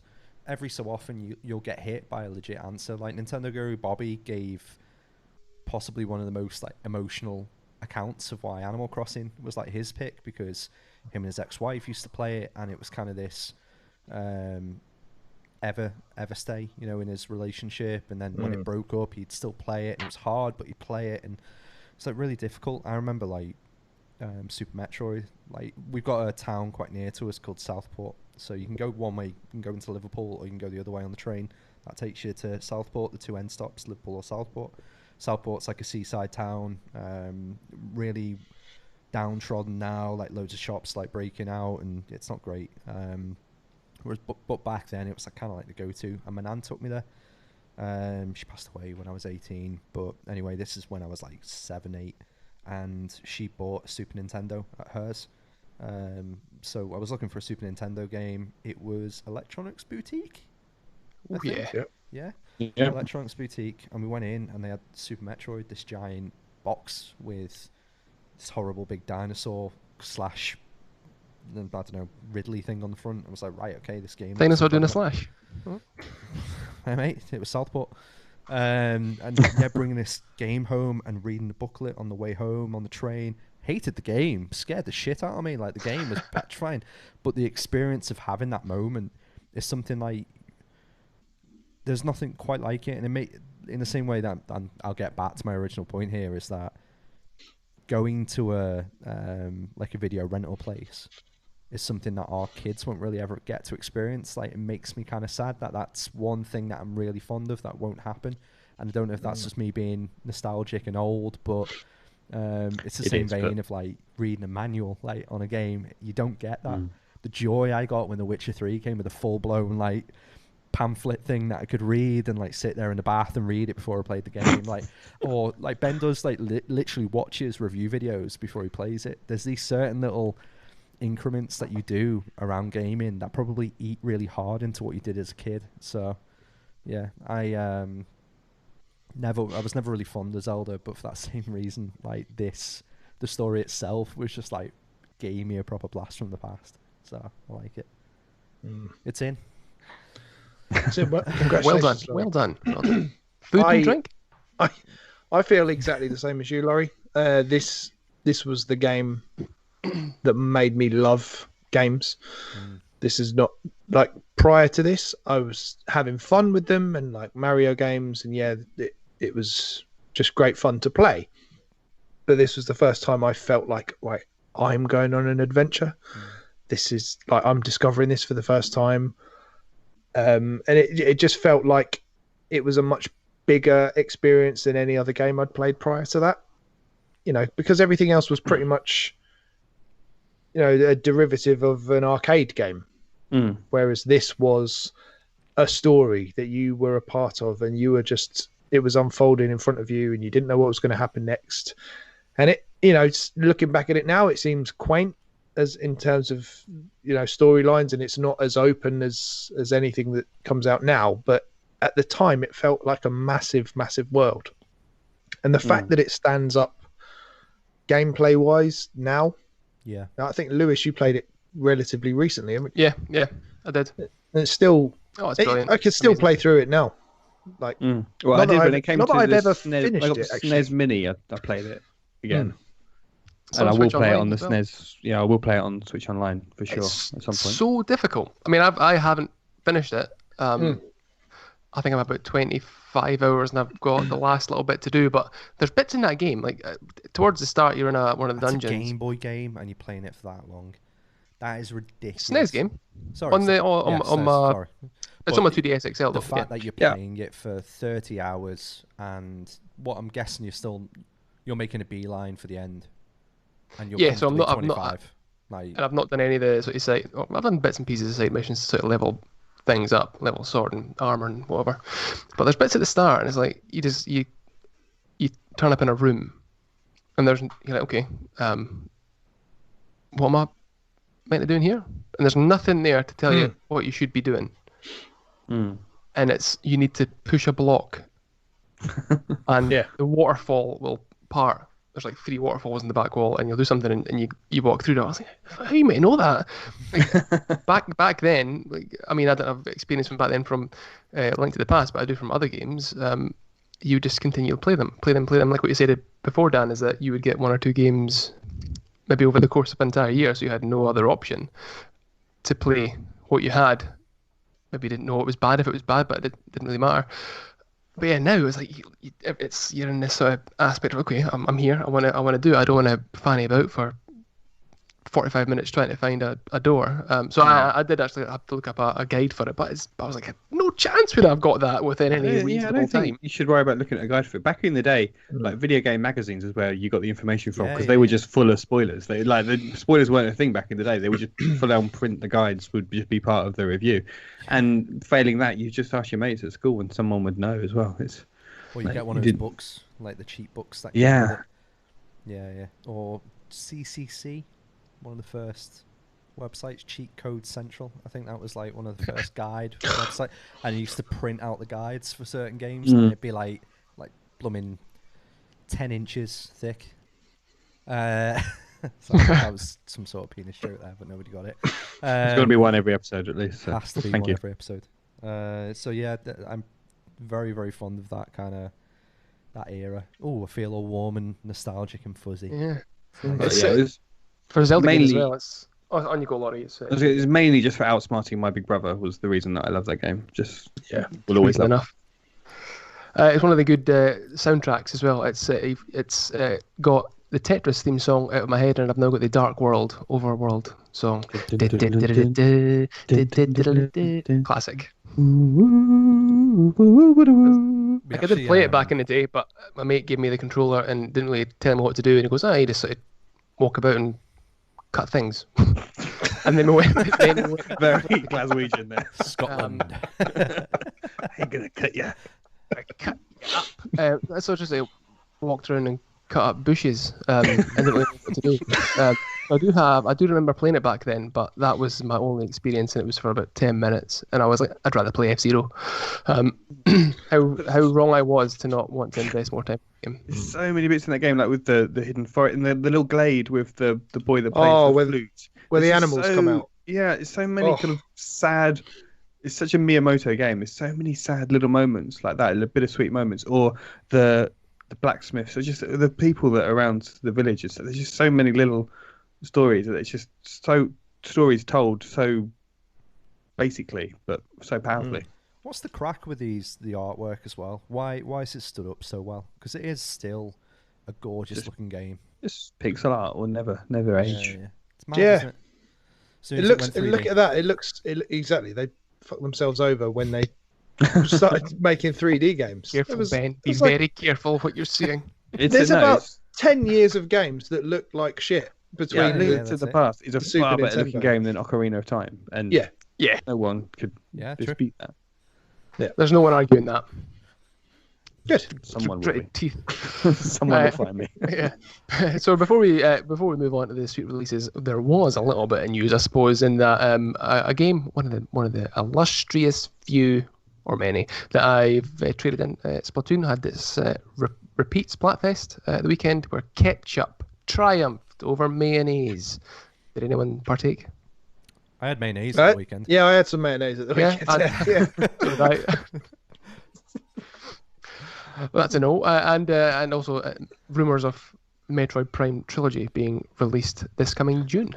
every so often you'll get hit by a legit answer. Like Nintendo Guru Bobby gave possibly one of the most like emotional accounts of why Animal Crossing was like his pick, because him and his ex-wife used to play it, and it was kind of this ever stay, in his relationship. And then when it broke up, he'd still play it, and it was hard, but he'd play it, and it's like really difficult. I remember like Super Metroid, like we've got a town quite near to us called Southport, so you can go one way, you can go into Liverpool, or you can go the other way on the train. That takes you to Southport. The two end stops, Liverpool or Southport. Southport's like a seaside town, really downtrodden now, like loads of shops like breaking out, and it's not great. Whereas, but back then it was like kind of like the go-to, and my nan took me there. She passed away when I was 18, but anyway, this is when I was like 7, 8, and she bought a Super Nintendo at hers. So I was looking for a Super Nintendo game. It was Electronics Boutique. Oh yeah. Yeah. Yeah. Electronics Boutique, and we went in and they had Super Metroid, this giant box with this horrible big dinosaur slash, I don't know, Ridley thing on the front. I was like, right, okay, this game. Dinosaur doing a slash. Hey mate, it was Southport. And yeah, bringing this game home and reading the booklet on the way home on the train. Hated the game, scared the shit out of me. Like the game was petrifying, but the experience of having that moment is something like, there's nothing quite like it. And in the same way that, and I'll get back to my original point here, is that going to a video rental place is something that our kids won't really ever get to experience. Like, it makes me kind of sad that that's one thing that I'm really fond of that won't happen. And I don't know if that's just me being nostalgic and old, but it's the same vein of like reading a manual like on a game. You don't get that. The joy I got when The Witcher 3 came with a full-blown like pamphlet thing that I could read and like sit there in the bath and read it before I played the game. Like, or like Ben does like literally watches review videos before he plays it. There's these certain little increments that you do around gaming that probably eat really hard into what you did as a kid. So yeah, I was never really fond of Zelda, but for that same reason, like the story itself was just like gave me a proper blast from the past. So I like it. It's in. So, congratulations, Well done. Food and drink. I feel exactly the same as you, Laurie. This was the game that made me love games. This is not like prior to this. I was having fun with them and like Mario games, and yeah, it was just great fun to play. But this was the first time I felt like, right, I'm going on an adventure. This is like I'm discovering this for the first time, and it just felt like it was a much bigger experience than any other game I'd played prior to that. You know, because everything else was pretty much, you know, a derivative of an arcade game. Whereas this was a story that you were a part of, and you were just, it was unfolding in front of you, and you didn't know what was going to happen next. And it, you know, looking back at it now, it seems quaint as in terms of, you know, storylines, and it's not as open as anything that comes out now. But at the time, it felt like a massive, massive world. And the fact that it stands up gameplay wise now. Yeah. I think, Lewis, you played it relatively recently, haven't you? Yeah, I did. And it's still, it's brilliant. I could still play through it now. Like, well, I did when it came to I've ever the finished it. SNES Mini. I played it again, So and I will Switch play it Online on the as well. SNES. Yeah, I will play it on Switch Online for sure It's at some point. so difficult. I mean, I haven't finished it. I think I'm about 25 hours, and I've got the last little bit to do. But there's bits in that game, like towards the start, you're in one of the That's dungeons. a Game Boy game, and you're playing it for that long. That is ridiculous. SNES game. Sorry, On the yeah, on SNES, my sorry. it's But on my 2DS XL. the Though, fact yeah. that you're playing it for 30 hours, and what I'm guessing you're making a beeline for the end, and you're So I'm not 25. Like, and I've not done any of the sort of side. I've done bits and pieces of side missions to sort of level things up, level sword and armor and whatever. But there's bits at the start, and it's like you turn up in a room, and you're like, okay, what am I meant to do in here? And there's nothing there to tell you what you should be doing. And you need to push a block, and the waterfall will part. There's like 3 waterfalls in the back wall, and you'll do something, and you walk through it. I was like, how you might know that? Like, back then, like, I mean, I don't have experience from back then from Link to the Past, but I do from other games. You just continue to play them. Like what you said before, Dan, is that you would get 1 or 2 games maybe over the course of an entire year, so you had no other option to play what you had. Maybe you didn't know it was bad if it was bad, but it didn't really matter. But yeah, now it's like you're in this sort of aspect of, okay, I'm here. I want to do it. I don't want to fanny about for 45 minutes trying to find a door. So I did actually have to look up a guide for it, but I was like, no chance would I've got that within any reasonable I don't time. think you should worry about looking at a guide for it. Back in the day, like video game magazines is where you got the information from, because they were just full of spoilers. The spoilers weren't a thing back in the day. They would just full on print. The guides would just be part of the review, and failing that, you just ask your mates at school, and someone would know as well. or you get one of those books, like the cheap books that. Yeah. Or CCC. One of the first websites, Cheat Code Central. I think that was like one of the first guide websites. And you used to print out the guides for certain games, and it'd be like blooming 10 inches thick. So that was some sort of penis joke there, but nobody got it. There's got to be one every episode at least. So. Has to be Thank one you. every episode. So yeah, I'm very, very fond of that kind of that era. Oh, I feel all warm and nostalgic and fuzzy. Yeah. It was For Zelda games as mainly- well, it's... Oh, on you go, Laurie. It's mainly just for outsmarting my big brother was the reason that I love that game. Just will always reason love enough. It's one of the good soundtracks as well. It's got the Tetris theme song out of my head, and I've now got the Dark World Overworld song. Classic. I did play it back in the day, but my mate gave me the controller and didn't really tell me what to do. And he goes, you just sort of walk about and cut things. And then we went. Very Glaswegian there. Scotland. I'm gonna cut you. Cut up. So just walked around and cut up bushes, and didn't really know what to do. I do remember playing it back then, but that was my only experience, and it was for about 10 minutes. And I was like, I'd rather play F-Zero. How wrong I was to not want to invest more time in the game. There's so many bits in that game, like with the hidden forest and the little glade with the boy that plays the flute. Where the There's animals so, come out. Yeah, it's so many kind of sad. It's such a Miyamoto game. There's so many sad little moments like that, little bittersweet moments, or the blacksmiths, or just the people that are around the village. There's just so many little stories that it's just so stories told so basically, but so powerfully. What's the crack with the artwork as well? Why is it stood up so well? Because it is still a gorgeous looking game. This pixel art will never age. Yeah. It's mad, isn't it? It looks. Look at that. It looks exactly. They fucked themselves over when they started making 3D games. Careful, Ben. Be very careful what you're seeing. There's about 10 years of games that look like shit between Link to the Past is a far better looking game than Ocarina of Time, and no one could dispute that. Yeah, there's no one arguing that. Good. Someone will be. Teeth. Someone will find me. Yeah. So before we move on to the suite releases, there was a little bit of news, I suppose, in that a game, one of the illustrious few or many that I've traded in, Splatoon, had this repeat Splatfest at the weekend where ketchup triumphed over mayonnaise. Did anyone partake? I had mayonnaise at the weekend. Yeah, I had some mayonnaise at the weekend. Well, that's a no. And also rumours of Metroid Prime Trilogy being released this coming June.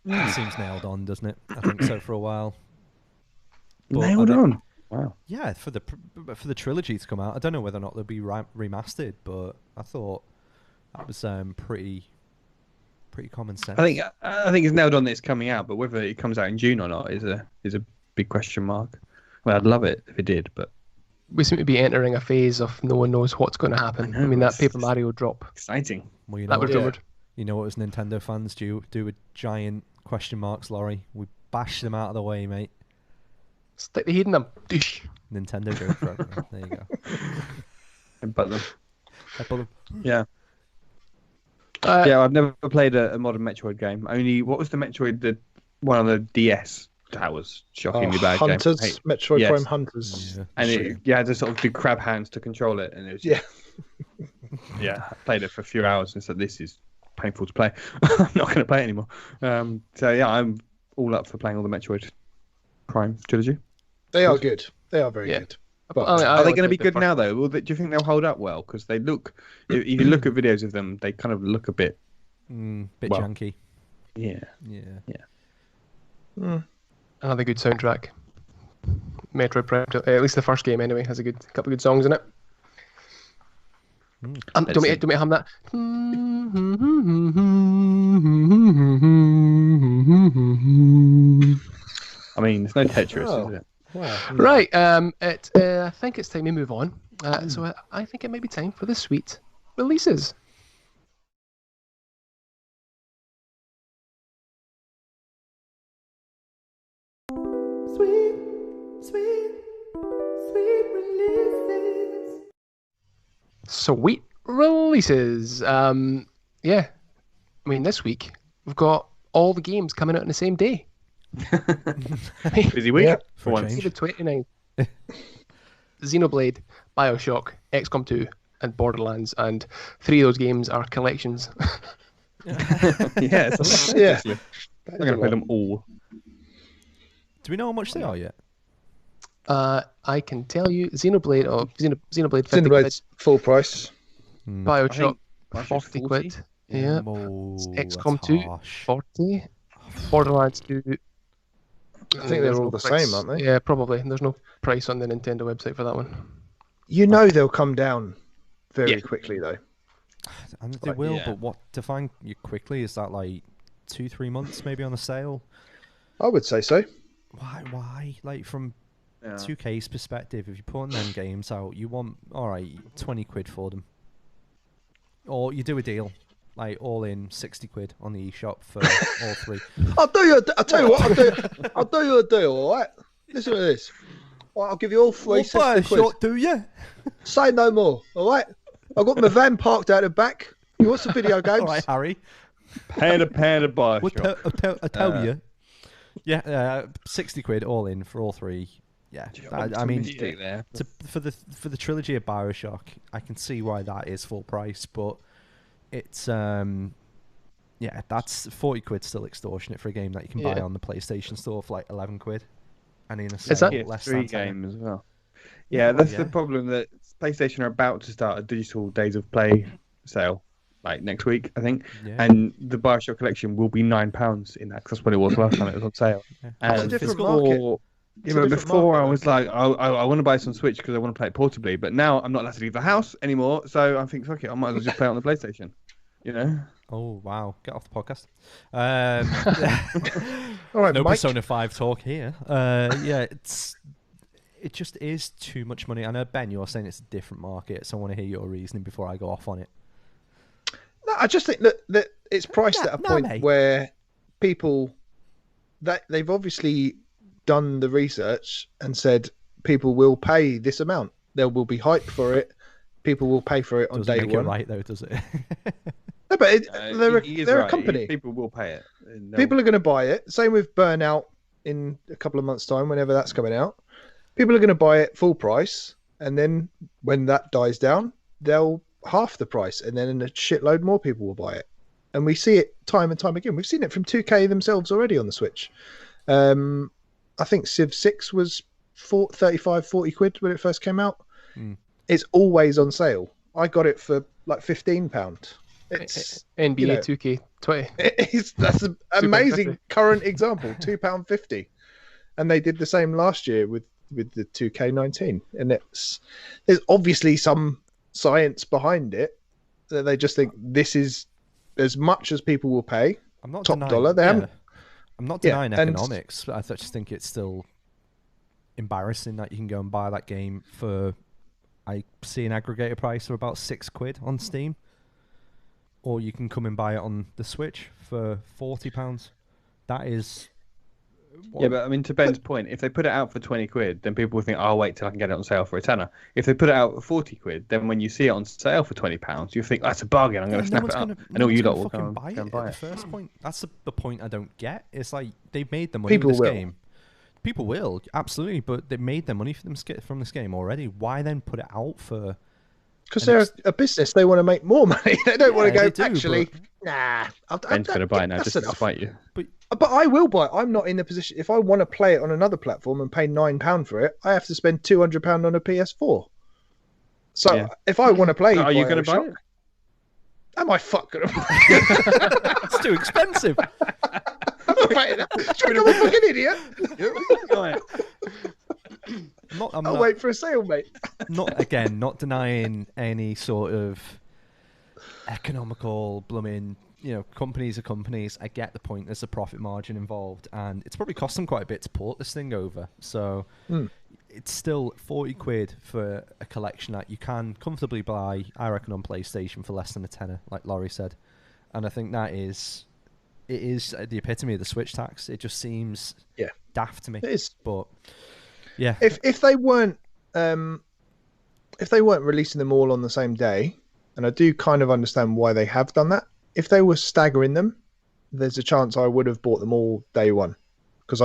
That seems nailed on, doesn't it? I think so for a while. But nailed on. Wow. Yeah, for the trilogy to come out, I don't know whether or not they'll be remastered, but I thought that was pretty common sense. I think it's nailed on that it's coming out, but whether it comes out in June or not is a big question mark. Well, I'd love it if it did, but we seem to be entering a phase of no one knows what's going to happen. I mean, that Paper Mario drop. Exciting. Well, that was rumored. You know what us Nintendo fans do with giant question marks, Laurie? We bash them out of the way, mate. Stick the heat in them. Doosh. Nintendo joke for everyone. There you go. Headbutt them. Yeah. I've never played a modern Metroid game. Only, what was the Metroid, one on the DS? That was shockingly bad Hunters, game. Metroid Prime Hunters. Yeah. And you had to sort of do crab hands to control it. And it was I played it for a few hours and said, this is painful to play. I'm not going to play it anymore. I'm all up for playing all the Metroid Prime trilogy. They are good. They are very good. But are they going to be good now, though? Do you think they'll hold up well? Because they look, if you look at videos of them, they kind of look a bit janky. Yeah. Another good soundtrack. Metroid Prime, at least the first game anyway, has a couple of good songs in it. Do me hum that? I mean, it's no Tetris, is it? Wow. Right. I think it's time to move on. So I think it might be time for the sweet releases. Sweet releases. I mean, this week we've got all the games coming out on the same day. Busy week for once. The 29th. Xenoblade, Bioshock, XCOM 2, and Borderlands, and 3 of those games are collections. It's a lot. I'm going to play them all. Do we know how much they are yet? I can tell you, Xenoblade 50 Xenoblade's full price. Bioshock 40 quid. Yeah. XCOM 2 40. Borderlands 2. I think they're all the same, aren't they? Yeah, probably. There's no price on the Nintendo website for that one. You know they'll come down very quickly, though. And they will, but what define you quickly? Is that like 2-3 months maybe on a sale? I would say so. Why? Like from 2K's perspective, if you're putting them games out, you want 20 quid for them, or you do a deal. like all in 60 quid on the eShop for all three. I'll tell you what, I'll do you a deal, all right? Listen to this. All right, I'll give you all three 60 quid. Do you? Say no more, all right? I've got my van parked out the back. You want some video games? All right, Harry. Panda Bioshock. I tell you. Yeah, 60 quid all in for all three. Yeah, I mean, for the trilogy of Bioshock, I can see why that is full price, but it's that's 40 quid still extortionate for a game that you can buy on the PlayStation Store for like 11 quid, and in a sale less than 10. Game as well. Yeah, that's the problem, that PlayStation are about to start a digital Days of Play sale, like next week, I think, and the Bioshock collection will be £9 in that, 'cause that's what it was last time it was on sale. And it's a different market. Before I was like, I want to buy some Switch because I want to play it portably, but now I'm not allowed to leave the house anymore, so I think, fuck it, I might as well just play it on the PlayStation. You know? Oh wow! Get off the podcast. All right, no Mike. Persona 5 talk here. It just is too much money. I know, Ben, you're saying it's a different market, so I want to hear your reasoning before I go off on it. No, I just think that it's priced at a point where people, that they've obviously done the research and said people will pay this amount. There will be hype for it. People will pay for it on day one. Doesn't make it right though, does it? No, but they're a company. People will pay it. People are going to buy it. Same with Burnout in a couple of months' time, whenever that's coming out. People are going to buy it full price, and then when that dies down, they'll half the price, and then a shitload more people will buy it. And we see it time and time again. We've seen it from 2K themselves already on the Switch. I think Civ 6 was 35, 40 quid when it first came out. It's always on sale. I got it for like £15. It's NBA 2K20. That's an amazing current example. £2.50, and they did the same last year with the 2K19. And there's obviously some science behind it that they just think this is as much as people will pay. I'm not top denying, dollar. I'm not denying economics. I just think it's still embarrassing that you can go and buy that game for, I see an aggregator price of about £6 on Steam, or you can come and buy it on the Switch for £40. That is. Yeah, but I mean, to Ben's point, if they put it out for 20 quid, then people will think, oh, I'll wait till I can get it on sale for a tenner. If they put it out for 40 quid, then when you see it on sale for £20, you think, that's a bargain, I'm going to snap it up. And all you lot will go and buy it. The first point. That's the point I don't get. It's like, they've made the money from this game. People will, absolutely, but they made their money from this game already. Why then put it out for... Because they're a business, they want to make more money. They don't want to go, actually, nah. Ben's going to buy it now just to spite you. But I will buy it. I'm not in the position. If I want to play it on another platform and pay £9 for it, I have to spend £200 on a PS4. So if I want to play, are you going to buy it? Am I fucking? It's too expensive. I'm not paying that. I'm a fucking idiot. I'll wait for a sale, mate. Not denying any sort of economical blooming. Companies are companies. I get the point. There's a profit margin involved, and it's probably cost them quite a bit to port this thing over. So it's still 40 quid for a collection that you can comfortably buy, I reckon, on PlayStation for less than a tenner, like Laurie said. And I think it is the epitome of the Switch tax. It just seems daft to me. It is. But yeah, if they weren't releasing them all on the same day, and I do kind of understand why they have done that. If they were staggering them, there's a chance I would have bought them all day one, because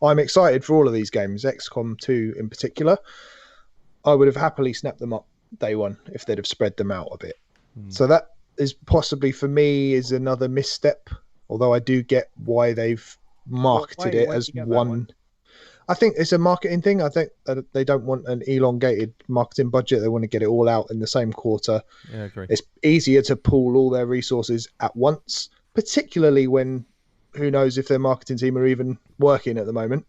I'm excited for all of these games, XCOM 2 in particular. I would have happily snapped them up day one if they'd have spread them out a bit. So that is possibly, for me, is another misstep, although I do get why they've marketed it as one. I think it's a marketing thing. I think that they don't want an elongated marketing budget. They want to get it all out in the same quarter. Yeah, I agree. It's easier to pool all their resources at once, particularly when who knows if their marketing team are even working at the moment.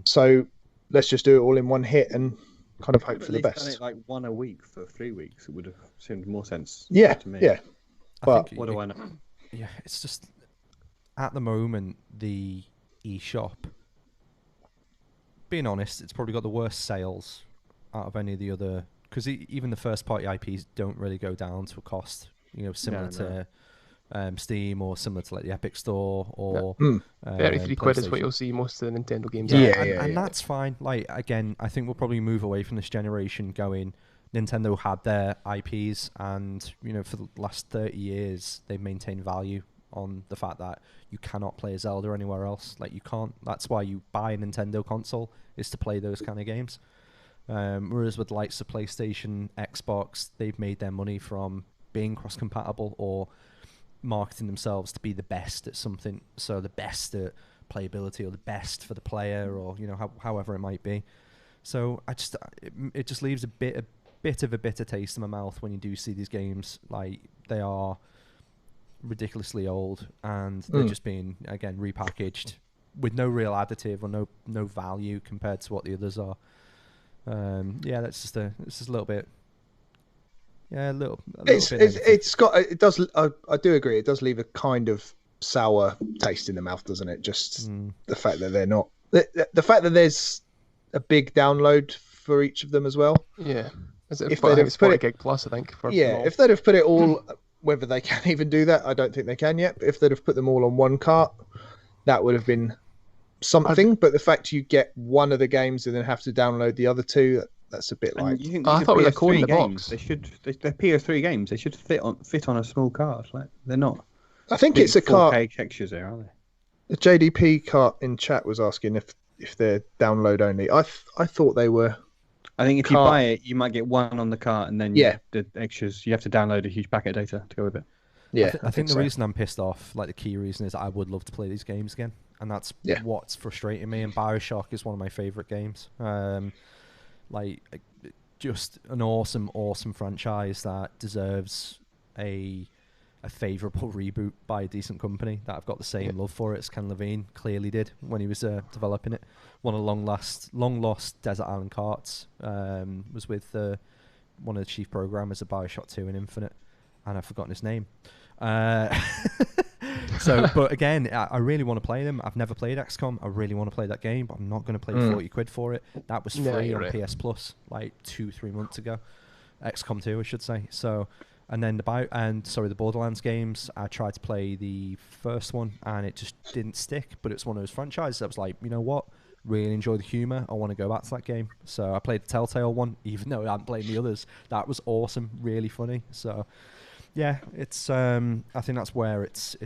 So let's just do it all in one hit and kind of hope for the best. Done it like one a week for 3 weeks. It would have seemed more sense to me. Yeah. But what do I know? Yeah, it's just at the moment the eShop, being honest, it's probably got the worst sales out of any of the other, because even the first party IPs don't really go down to a cost You know, similar to Steam or similar to like the Epic Store or 33 quid is what PlayStation. you'll see most of the Nintendo games. And that's fine. Like, again, I think we'll probably move away from this generation going, Nintendo had their IPs, and, you know, for the last 30 years, they've maintained value on the fact that you cannot play a Zelda anywhere else. Like, you can't. That's why you buy a Nintendo console, is to play those kind of games. Whereas with the likes of PlayStation, Xbox, they've made their money from being cross-compatible or marketing themselves to be the best at something. So the best at playability, or the best for the player, or, you know, however it might be. So it just leaves a bit of a bitter taste in my mouth when you do see these games. Like, they are ridiculously old, and they're just being, again, repackaged with no real additive or no value compared to what the others are. That's just a little bit. Yeah, a little bit negative. I do agree. It does leave a kind of sour taste in the mouth, doesn't it? Just the fact that they're not. The fact that there's a big download for each of them as well. Yeah. If they'd have put it gig plus, I think. If they'd have put it all, whether they can even do that, I don't think they can yet. But if they'd have put them all on one cart, that would have been something. But the fact you get one of the games and then have to download the other two, that's a bit like. I thought we were coding the box. They're PS3 games. They should fit on a small card. Like, they're not. I think it's a cart. 4K textures there, aren't they? The JDP cart in chat was asking if they're download only. I thought they were. I think if you buy it, you might get one on the cart, and then the extras, you have to download a huge packet of data to go with it. Yeah, I think the reason I'm pissed off, like the key reason, is I would love to play these games again, and that's what's frustrating me. And BioShock is one of my favorite games. Just an awesome franchise that deserves a favourable reboot by a decent company that I've got the same love for it as Ken Levine clearly did when he was developing it. One of the long lost Desert Island Carts was with one of the chief programmers of BioShock 2 and Infinite, and I've forgotten his name. But again, I really want to play them. I've never played XCOM. I really want to play that game, but I'm not going to pay 40 quid for it. That was free on PS Plus like 2-3 months ago. XCOM 2, I should say. So, and then the Borderlands games, I tried to play the first one and it just didn't stick. But it's one of those franchises that was like, you know what? Really enjoy the humor. I want to go back to that game. So I played the Telltale one, even though I hadn't played the others. That was awesome, really funny. So yeah, it's I think that's where it's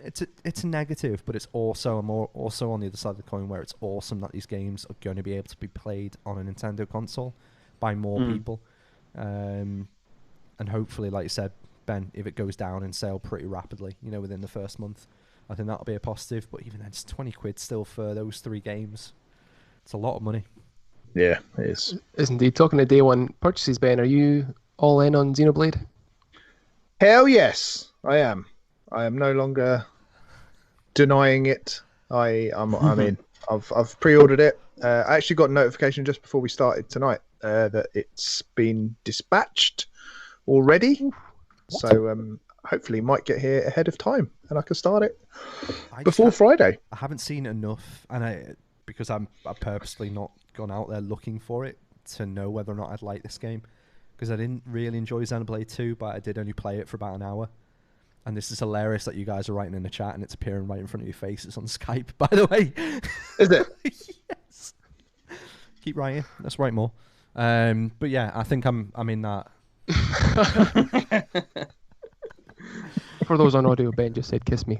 a negative, but it's also also on the other side of the coin where it's awesome that these games are going to be able to be played on a Nintendo console by more people, and hopefully, like you said, Ben, if it goes down in sale pretty rapidly, you know, within the first month, I think that'll be a positive. But even then, it's 20 quid still for those 3 games. It's a lot of money. Yeah, it is. Is indeed. Talking to day one purchases, Ben, are you all in on Xenoblade? Hell yes, I am. I am no longer denying it. I'm in. I've pre-ordered it. I actually got a notification just before we started tonight that it's been dispatched already. So hopefully might get here ahead of time and I can start it before Friday. I haven't seen enough, and because I've purposely not gone out there looking for it to know whether or not I'd like this game, because I didn't really enjoy Xenoblade 2, but I did only play it for about an hour. And this is hilarious that you guys are writing in the chat and it's appearing right in front of your face. It's on Skype, by the way. Is it? Yes. Keep writing. Let's write more. But yeah, I think I'm in that. For those on audio, Ben just said kiss me.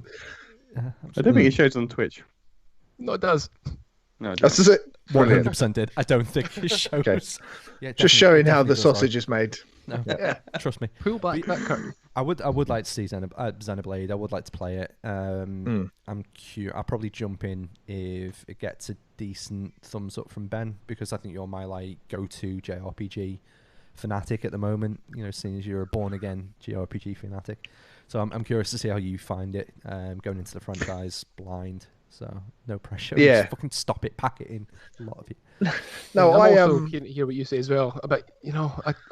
I don't think it shows on Twitch. No, it does. No, it That's doesn't. it. 100% did. I don't think it shows. Okay. Yeah, Just showing how the does, sausage is made. No, trust me. Pull back that curtain. I would like to see Xenoblade. I would like to play it. I'm curious. I'll probably jump in if it gets a decent thumbs up from Ben, because I think you're my go-to JRPG fanatic at the moment. You know, seeing as you're a born again JRPG fanatic, so I'm curious to see how you find it going into the franchise blind. So no pressure. Yeah. Just fucking stop it. Pack it in. A lot of you. No, I'm I also keen to hear what you say as well. But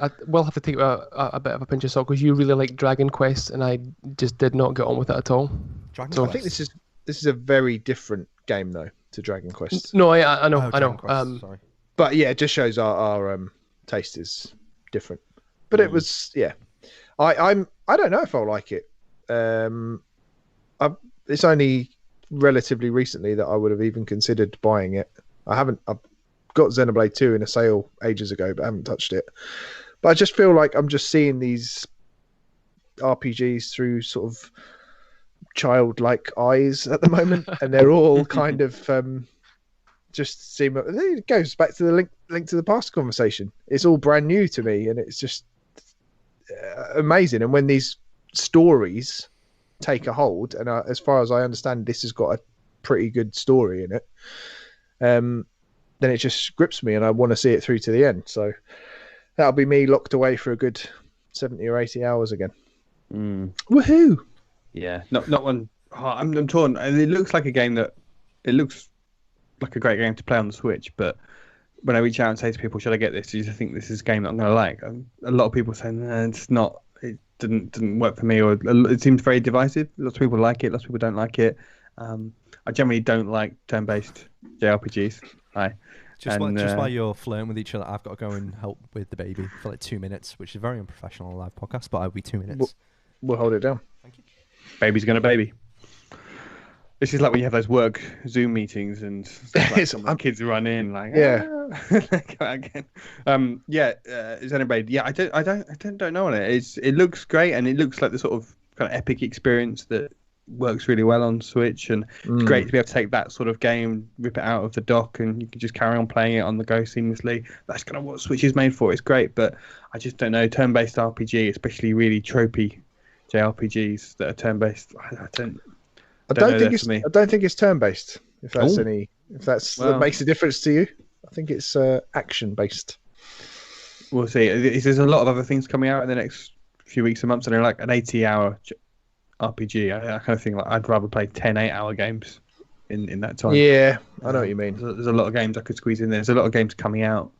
I will have to take a bit of a pinch of salt because you really like Dragon Quest, and I just did not get on with it at all. I think this is a very different game though to Dragon Quest. No, I know, I know. Quest, sorry. But yeah, it just shows our taste is different. But it was I don't know if I'll like it. It's only relatively recently that I would have even considered buying it. I've got Xenoblade 2 in a sale ages ago, but I haven't touched it. But I just feel like I'm just seeing these RPGs through sort of childlike eyes at the moment, and they're all kind of just seem. It goes back to the link to the past conversation. It's all brand new to me, and it's just amazing. And when these stories take a hold, and as far as I understand, this has got a pretty good story in it, then it just grips me, and I want to see it through to the end. So that'll be me locked away for a good 70 or 80 hours again. Woohoo! Yeah, not one. Oh, I'm torn. It looks like a game that it looks like a great game to play on the Switch, but when I reach out and say to people, "Should I get this? Do you think this is a game that I'm going to like?" A lot of people say, "No, it's not. It didn't work for me," or it seems very divisive. Lots of people like it. Lots of people don't like it. I generally don't like turn-based JRPGs. Just while you're flirting with each other, I've got to go and help with the baby for like 2 minutes, which is very unprofessional on a live podcast, but I'll be 2 minutes. We'll hold it down. Thank you. Baby's gonna baby. This is like when you have those work Zoom meetings and stuff like kids run in like go again. Xenoblade. Yeah, I don't know on it. It looks great, and it looks like the sort of kind of epic experience that works really well on Switch, and it's great to be able to take that sort of game, rip it out of the dock, and you can just carry on playing it on the go seamlessly. That's kind of what Switch is made for. It's great, but I just don't know, turn-based RPG, especially really tropey JRPGs that are turn-based. I don't think it's turn-based. If that makes a difference to you, I think it's action-based. We'll see. There's a lot of other things coming out in the next few weeks and months, and they're like an 80-hour RPG. I kind of think like I'd rather play 10 8-hour games in that time. Yeah, I know what you mean. There's a lot of games I could squeeze in there. There's a lot of games coming out.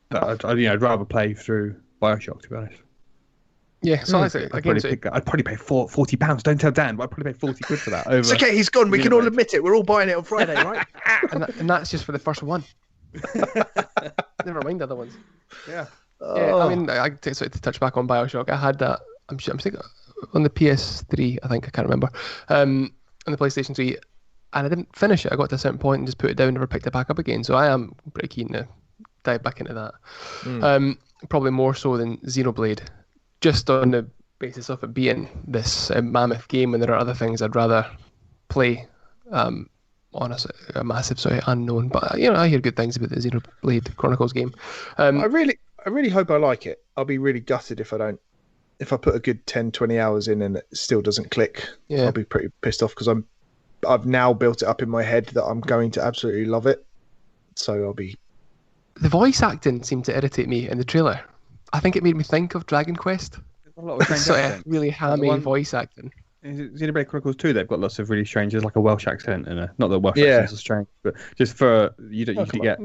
But I'd rather play through BioShock, to be honest. Yeah, so I'd probably pay £40. Don't tell Dan, but I'd probably pay 40 quid for that. It's okay, he's gone. We can all admit it. We're all buying it on Friday, right? and that's just for the first one. Never mind the other ones. Yeah. Yeah, I mean, to touch back on BioShock, I had that. I'm thinking on the PS3. I think I can't remember. On the PlayStation 3, and I didn't finish it. I got to a certain point and just put it down, never picked it back up again. So I am pretty keen to dive back into that. Probably more so than Xenoblade, just on the basis of it being this mammoth game, and there are other things I'd rather play on a massive sort of unknown. But I hear good things about the Xenoblade Chronicles game. I really hope I like it. I'll be really gutted if I don't. If I put a good 10, 20 hours in and it still doesn't click, I'll be pretty pissed off, because I've now built it up in my head that I'm going to absolutely love it. So I'll be. The voice acting seemed to irritate me in the trailer. I think it made me think of Dragon Quest. A lot of sort of really hammy voice acting. Xenoblade Chronicles 2, they've got lots of really strange. There's like a Welsh accent and not that Welsh accents are strange, but just for you don't usually get.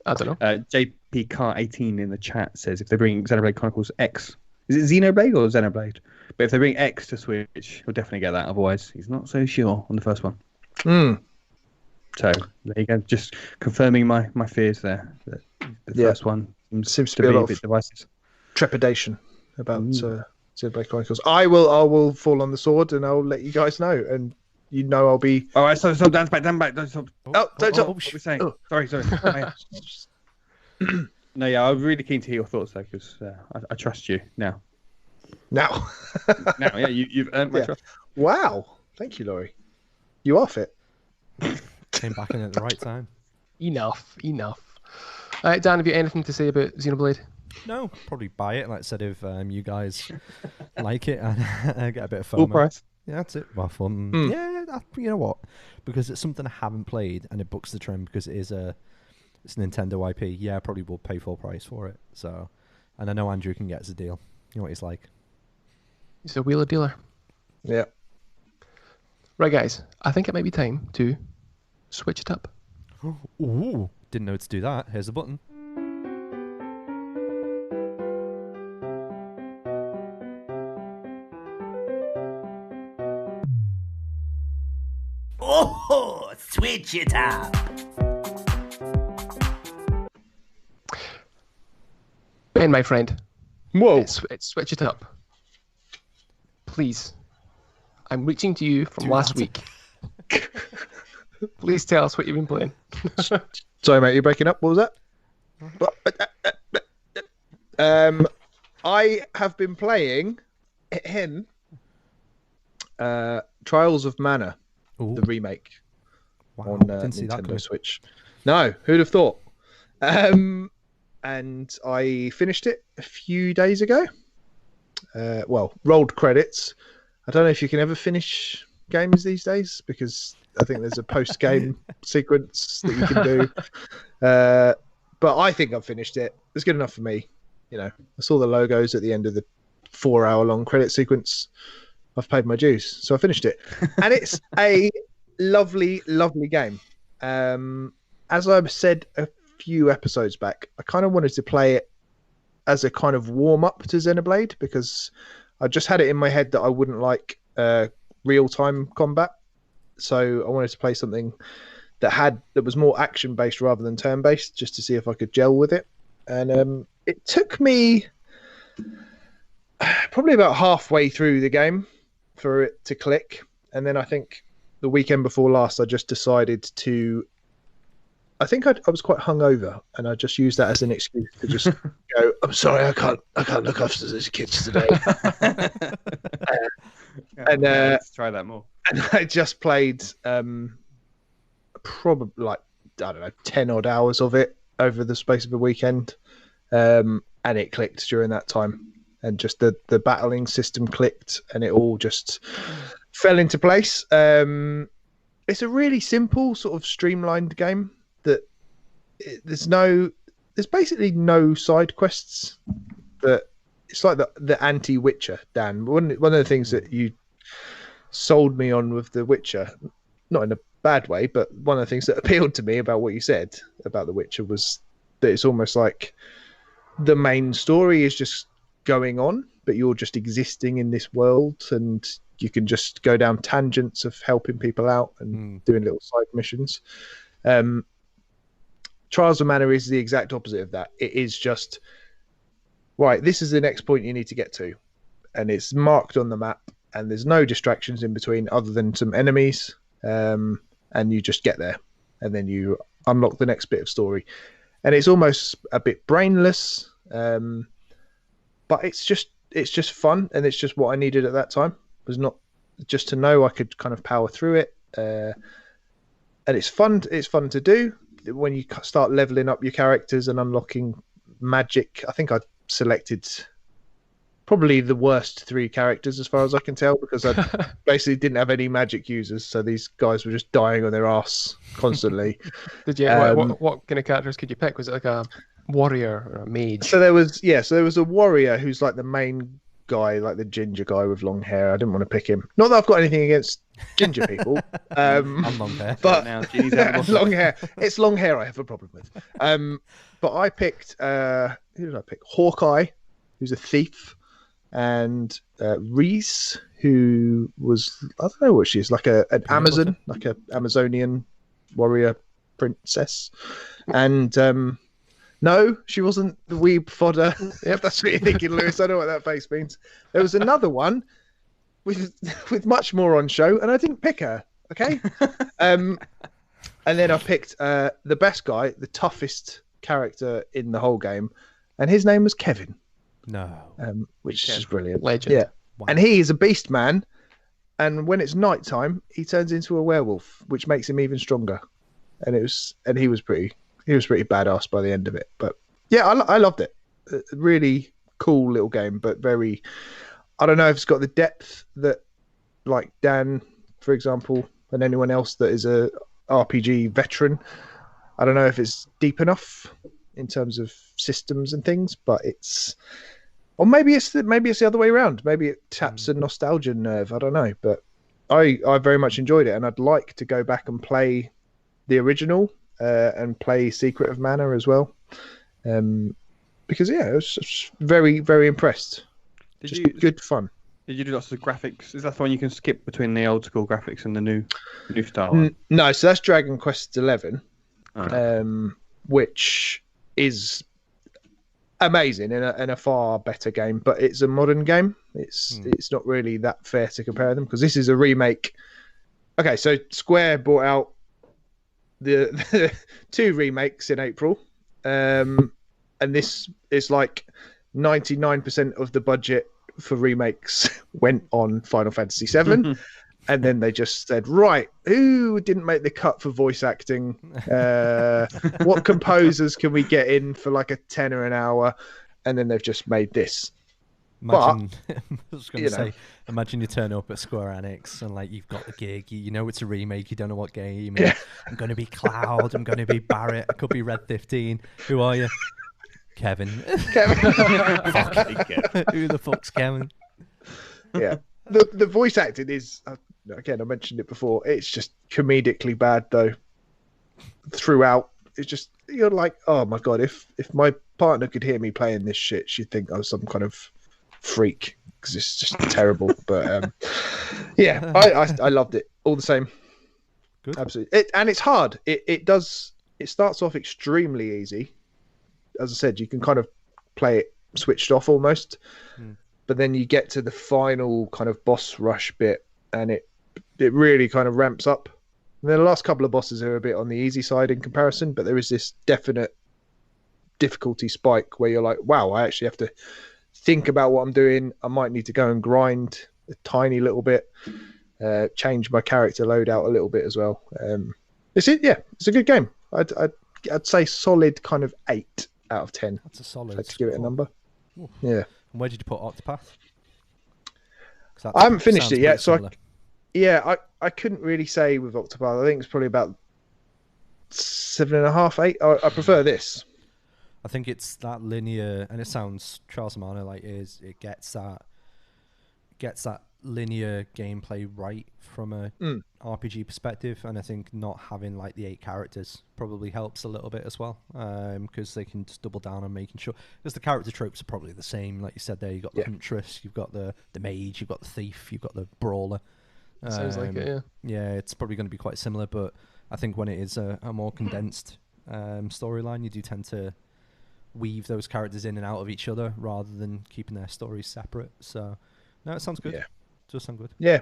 I don't know. JP Car 18 in the chat says if they bring Xenoblade Chronicles X, is it Xenoblade or Xenoblade? But if they bring X to Switch, he'll definitely get that. Otherwise, he's not so sure on the first one. So there you go. Just confirming my fears there. The first one seems to be a bit divisive. Trepidation about Xenoblade Chronicles. I will fall on the sword, and I'll let you guys know. And I'll be. All right, stop, Dan back. Don't stop. Don't stop. What were we saying? Sorry. No, yeah, I'm really keen to hear your thoughts though, because I trust you now. Now, yeah, you've earned my trust. Wow, thank you, Laurie. You are fit. Came back in at the right time. Enough. Dan, have you anything to say about Xenoblade? No, probably buy it. Like I said, if you guys like it and get a bit of FOMO. Full price. Yeah, that's it. Well, fun. Yeah, you know what? Because it's something I haven't played, and it books the trend because it's a Nintendo IP. Yeah, I probably will pay full price for it. So, and I know Andrew can get us a deal. You know what he's like. He's a wheeler dealer. Yeah. Right, guys. I think it might be time to switch it up. Ooh, didn't know to do that. Here's the button. Oh, switch it up. Ben, my friend. Whoa. Let's switch it up. Please. I'm reaching to you from last week. Please tell us what you've been playing. Sorry, mate, you're breaking up. What was that? I have been playing Trials of Mana, Ooh. the remake Wow, on didn't see that Nintendo coming. Switch. No, who'd have thought? And I finished it a few days ago. Rolled credits. I don't know if you can ever finish games these days because I think there's a post-game sequence that you can do. But I think I've finished it. It's good enough for me. You know, I saw the logos at the end of the 4-hour-long credit sequence. I've paid my dues, so I finished it. And it's a lovely, lovely game. As I've said a few episodes back, I kind of wanted to play it as a kind of warm-up to Xenoblade because I just had it in my head that I wouldn't like real-time combat. So I wanted to play something that was more action-based rather than turn-based, just to see if I could gel with it. And it took me probably about halfway through the game for it to click. And then I think the weekend before last, I just decided to... I think I was quite hungover, and I just used that as an excuse to just go, I'm sorry, I can't look after these kids today. Let's try that more. And I just played probably like, I don't know, 10 odd hours of it over the space of a weekend. And it clicked during that time. And just the battling system clicked and it all just fell into place. It's a really simple, sort of streamlined game that there's basically no side quests. That it's like the anti-Witcher, Dan. One of the things that you sold me on with The Witcher, not in a bad way, but one of the things that appealed to me about what you said about The Witcher was that it's almost like the main story is just going on, but you're just existing in this world and you can just go down tangents of helping people out and doing little side missions. Trials of Mana is the exact opposite of that. It is just, right, this is the next point you need to get to. And it's marked on the map and there's no distractions in between other than some enemies. And you just get there and then you unlock the next bit of story. And it's almost a bit brainless, but it's just fun, and it's just what I needed at that time. It was not just to know I could kind of power through it, and it's fun. It's fun to do when you start leveling up your characters and unlocking magic. I think I selected probably the worst 3 characters as far as I can tell, because I basically didn't have any magic users, so these guys were just dying on their ass constantly. Did you? What kind of characters could you pick? Was it like a warrior or a mage? So there was a warrior who's like the main guy, like the ginger guy with long hair. I didn't want to pick him. Not that I've got anything against ginger people. And long hair. But Now, long hair. It's long hair I have a problem with. But I picked who did I pick? Hawkeye, who's a thief, and Reese, who was, I don't know what she is, like an Amazon, like an Amazonian warrior princess. And no, she wasn't the weeb fodder. Yep, that's what you're thinking, Lewis. I know what that face means. There was another one with much more on show, and I didn't pick her. Okay. And then I picked the best guy, the toughest character in the whole game, and his name was Kevin. No. Which is brilliant. Legend. Yeah. Wow. And he is a beast man, and when it's night time, he turns into a werewolf, which makes him even stronger. And he was pretty badass by the end of it. But yeah, I loved it. A really cool little game, but very, I don't know if it's got the depth that, like Dan, for example, and anyone else that is a RPG veteran, I don't know if it's deep enough in terms of systems and things, but it's, or maybe it's the other way around. Maybe it taps a nostalgia nerve. I don't know, but I very much enjoyed it, and I'd like to go back and play the original and play Secret of Mana as well, because I was very, very impressed. Good fun. Did you do lots of graphics? Is that the one you can skip between the old school graphics and the new style one? No, so that's Dragon Quest XI, Oh. which is amazing and a far better game, but it's a modern game. It's not really that fair to compare them because this is a remake. Okay, so Square brought out the 2 remakes in April, and this is like 99% of the budget for remakes went on Final Fantasy VII. And then they just said, right, who didn't make the cut for voice acting? What composers can we get in for like a tenner an hour? And then they've just made this. Imagine, I was going to say, imagine you turn up at Square Enix and like you've got the gig, you know it's a remake, you don't know what game. Yeah. I'm going to be Cloud, I'm going to be Barrett, I could be Red 15. Who are you? Kevin. Kevin. Who the fuck's Kevin? Yeah. The voice acting is, again, I mentioned it before, it's just comedically bad though. Throughout, it's just, you're like, oh my God, if my partner could hear me playing this shit, she'd think I was some kind of freak because it's just terrible. But yeah, I loved it all the same. Good. Absolutely. And it's hard. It starts off extremely easy. As I said, you can kind of play it switched off almost. But then you get to the final kind of boss rush bit and it really kind of ramps up. And then the last couple of bosses are a bit on the easy side in comparison, but there is this definite difficulty spike where you're like, wow, I actually have to think about what I'm doing. I might need to go and grind a tiny little bit, change my character loadout a little bit as well. It's a good game. I'd say solid kind of 8 out of 10. That's a solid. Let's give it a number. Ooh. Yeah. And where did you put Octopath? I haven't finished it yet, so I couldn't really say with Octopath. I think it's probably about 7.5, 8. I prefer this. I think it's that linear, and it sounds Charles Manor like it gets that linear gameplay right from a RPG perspective, and I think not having like the 8 characters probably helps a little bit as well, because they can just double down on making sure, because the character tropes are probably the same, like you said there. You've got the huntress, you've got the mage, you've got the thief, you've got the brawler. Sounds like it, yeah. Yeah, it's probably going to be quite similar, but I think when it is a more condensed storyline, you do tend to weave those characters in and out of each other rather than keeping their stories separate. So no, it sounds good. Yeah. Does sound good. Yeah,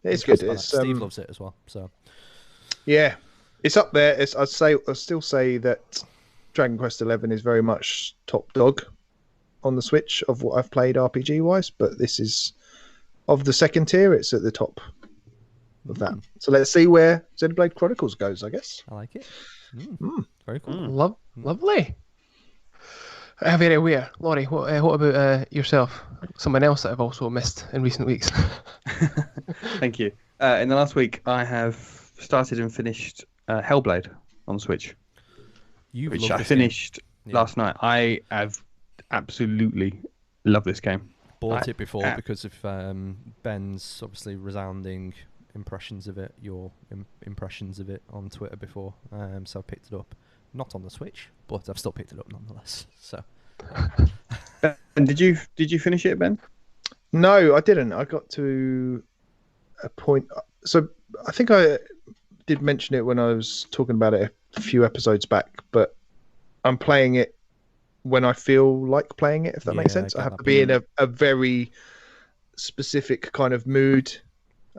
it's good. Steve loves it as well. So yeah, it's up there. I'd still say that Dragon Quest XI is very much top dog on the Switch of what I've played RPG wise, but this is of the second tier. It's at the top of that. So let's see where Xenoblade Chronicles goes. I guess. I like it. Very cool. Lovely. Very aware. Laurie, what about yourself? Someone else that I've also missed in recent weeks. Thank you. In the last week, I have started and finished Hellblade on Switch, which I finished last night. I have absolutely loved this game. Bought it before because of Ben's obviously resounding impressions of it, your impressions of it on Twitter before. So I picked it up. Not on the Switch, but I've still picked it up nonetheless. So, and did you finish it, Ben? No, I didn't. I got to a point. So I think I did mention it when I was talking about it a few episodes back. But I'm playing it when I feel like playing it. If that makes sense, I have to be in a very specific kind of mood.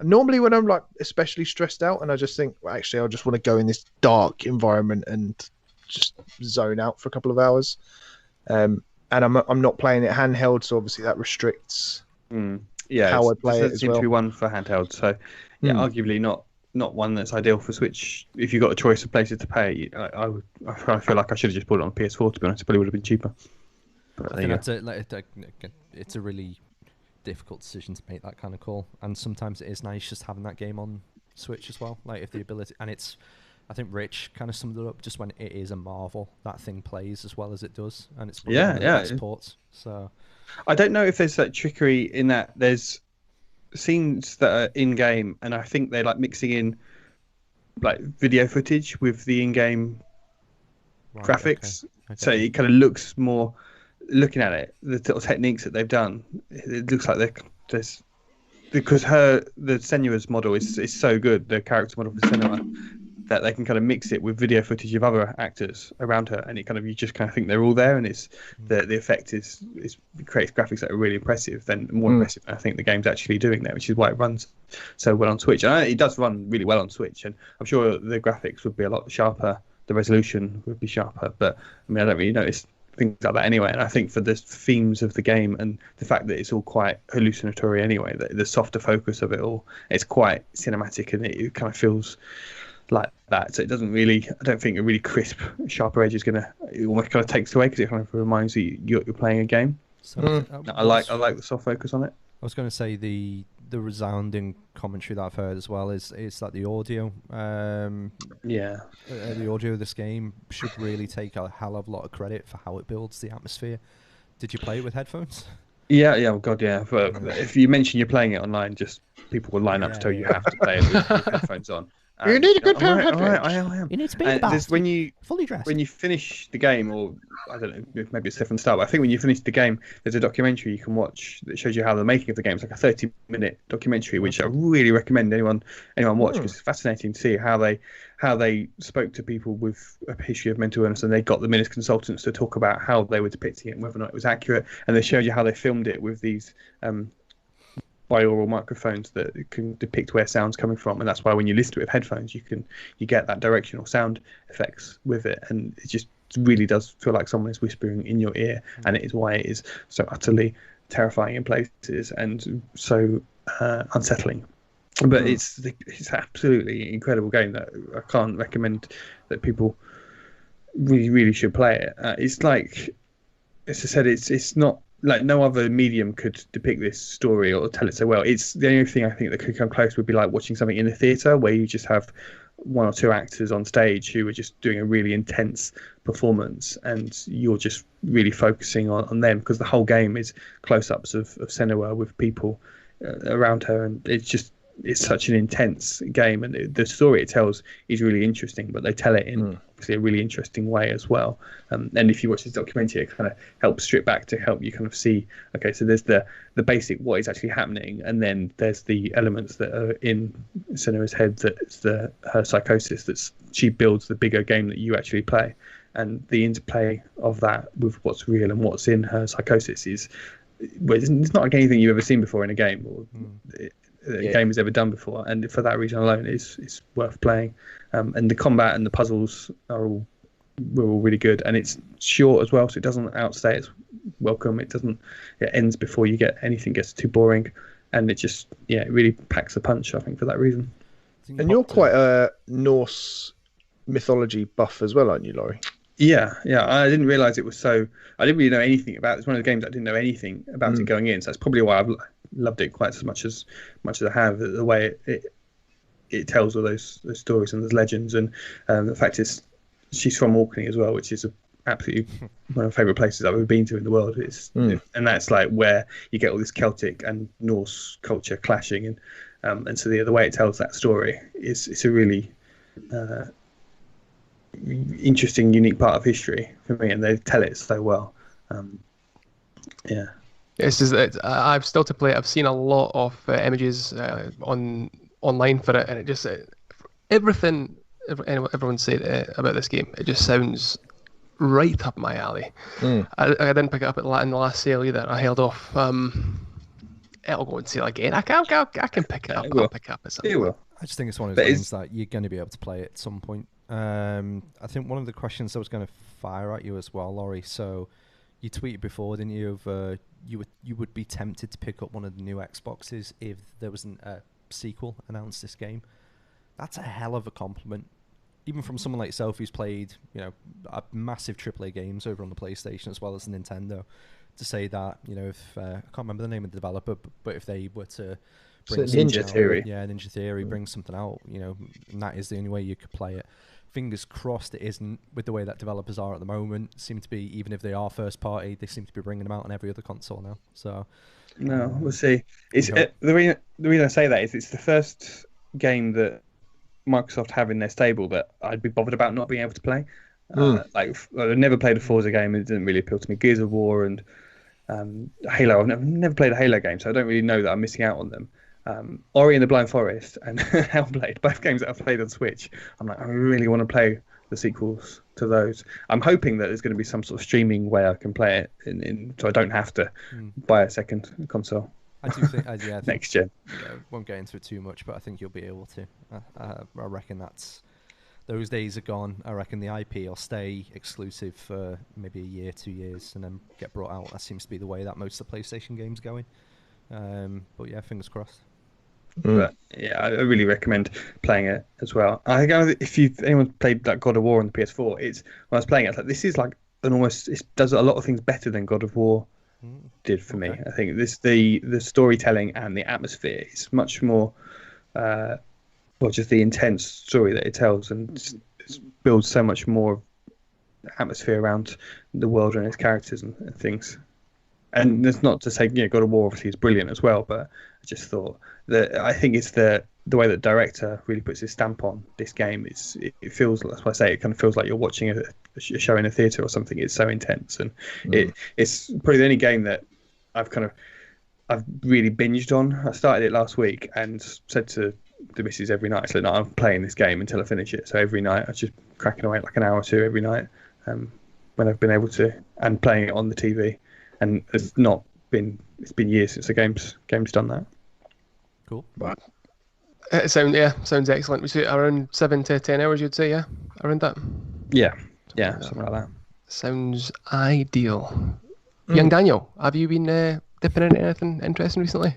Normally, when I'm like especially stressed out, and I just think, well, actually, I just want to go in this dark environment and just zone out for a couple of hours, and I'm not playing it handheld, so obviously that restricts how I play it as seems well. to be one for handheld, so arguably not one that's ideal for Switch. If you got a choice of places to play it, I feel like I should have just bought it on PS4. To be honest, it probably would have been cheaper. But I think it's a really difficult decision to make, that kind of call, and sometimes it is nice just having that game on Switch as well. Like if the ability, and it's. I think Rich kind of summed it up. Just when it is a marvel, that thing plays as well as it does, and it's one of the best ports. So I don't know if there's that trickery in that there's scenes that are in game, and I think they're like mixing in like video footage with the in-game graphics, okay. So it kind of looks more. Looking at it, the little techniques that they've done, it looks like there's because the Senua's model is so good. The character model for Senua that they can kind of mix it with video footage of other actors around her, and you just kind of think they're all there, and it's the effect is creates graphics that are really impressive, then more impressive than I think the game's actually doing there, which is why it runs so well on Switch. And it does run really well on Switch, and I'm sure the graphics would be a lot sharper, the resolution would be sharper, but I mean, I don't really notice things like that anyway. And I think for the themes of the game and the fact that it's all quite hallucinatory anyway, the softer focus of it all, it's quite cinematic, and it kind of feels like that. So it doesn't really, I don't think a really crisp, sharper edge is gonna, it almost kind of takes away, because it kind of reminds you you're playing a game. So, I like the soft focus on it. I was going to say the resounding commentary that I've heard as well is that the audio, the audio of this game should really take a hell of a lot of credit for how it builds the atmosphere. Did you play it with headphones? Yeah, oh god, yeah. But if you mention you're playing it online, just people will line up to tell you have to play it with headphones on. You need a good pair of headphones. I am. You need to be in the bath, when you fully dressed. When you finish the game, or I don't know, maybe it's different style, but I think when you finish the game, there's a documentary you can watch that shows you how the making of the game. It's like a 30-minute documentary, which I really recommend anyone watch, because it's fascinating to see how they spoke to people with a history of mental illness, and they got them in as consultants to talk about how they were depicting it and whether or not it was accurate. And they showed you how they filmed it with these binaural microphones that can depict where sound's coming from, and that's why when you listen to it with headphones, you get that directional sound effects with it, and it just really does feel like someone is whispering in your ear, and it is why it is so utterly terrifying in places and so unsettling. But it's absolutely incredible game that I can't recommend that people really should play it. It's like, as I said, it's not like no other medium could depict this story or tell it so well. It's the only thing I think that could come close would be like watching something in a theatre where you just have one or two actors on stage who are just doing a really intense performance, and you're just really focusing on them, because the whole game is close-ups of Senua with people around her, and it's such an intense game, and the story it tells is really interesting, but they tell it in obviously a really interesting way as well. And if you watch this documentary, it kind of helps strip back to help you kind of see, okay, so there's the basic what is actually happening, and then there's the elements that are in Senua's head, that's her psychosis, that she builds the bigger game that you actually play, and the interplay of that with what's real and what's in her psychosis is, well, it's not like anything you've ever seen before in a game, or a game has ever done before, and for that reason alone it's worth playing. And the combat and the puzzles were all really good, and it's short as well, so it doesn't outstay its welcome. It ends before anything gets too boring, and it just it really packs a punch, I think, for that reason. And you're quite a Norse mythology buff as well, aren't you, Laurie? Yeah. I didn't realise it was so. I didn't really know anything about it. It's one of the games I didn't know anything about it going in. So that's probably why I've loved it quite as much as I have. The way it tells all those stories and those legends, and the fact is she's from Orkney as well, which is absolutely one of my favourite places I've ever been to in the world. And that's like where you get all this Celtic and Norse culture clashing, and so the way it tells that story it's a really interesting, unique part of history for me, and they tell it so well. I've still to play it. I've seen a lot of images online for it, and it just everything everyone said about this game, it just sounds right up my alley. I didn't pick it up in the last sale either. I held off. I'll go and sale again. I can pick it up. I'll pick it up at some point. I just think it's one of those things that you're going to be able to play at some point. I think one of the questions I was going to fire at you as well, Laurie. So you tweeted before, didn't you? Of you would be tempted to pick up one of the new Xboxes if there wasn't a sequel announced this game. That's a hell of a compliment, even from someone like yourself who's played a massive AAA games over on the PlayStation as well as the Nintendo. To say that if I can't remember the name of the developer, but if they were to bring Ninja Theory. Ninja Theory brings something out, and that is the only way you could play it. Fingers crossed it isn't, with the way that developers are at the moment. Seem to be, even if they are first party, they seem to be bringing them out on every other console now. So no, we'll see. It's the reason I say that is it's the first game that Microsoft have in their stable that I'd be bothered about not being able to play. I've never played a Forza game, and it didn't really appeal to me. Gears of War and Halo. I've never played a Halo game, so I don't really know that I'm missing out on them. Ori and the Blind Forest and Hellblade, both games that I've played on Switch. I'm like, I really want to play the sequels to those. I'm hoping that there's going to be some sort of streaming way I can play it so I don't have to buy a second console. I do think, I think next gen. Won't get into it too much, but I think you'll be able to. I reckon those days are gone. I reckon the IP will stay exclusive for maybe a year, 2 years, and then get brought out. That seems to be the way that most of the PlayStation games going. But yeah, fingers crossed. But yeah, I really recommend playing it as well. I think if anyone played that God of War on the PS4, when I was playing it, I was like, this is like it does a lot of things better than God of War did for me. I think the storytelling and the atmosphere is much more, just the intense story that it tells, and it builds so much more atmosphere around the world and its characters and things. And that's not to say, God of War obviously is brilliant as well, but I just thought that I think it's the way that director really puts his stamp on this game. It feels, that's why I say it kind of feels like you're watching a show in a theatre or something. It's so intense, and it's probably the only game that I've really binged on. I started it last week and said to the missus every night, no, I'm playing this game until I finish it. So every night I was just cracking away like an hour or two every night when I've been able to, and playing it on the TV. And it's been years since the game's done that. Cool. But sounds excellent. We say around 7 to 10 hours, you'd say, around that. Yeah, something like that. Sounds ideal. Young Daniel, have you been dipping into anything interesting recently?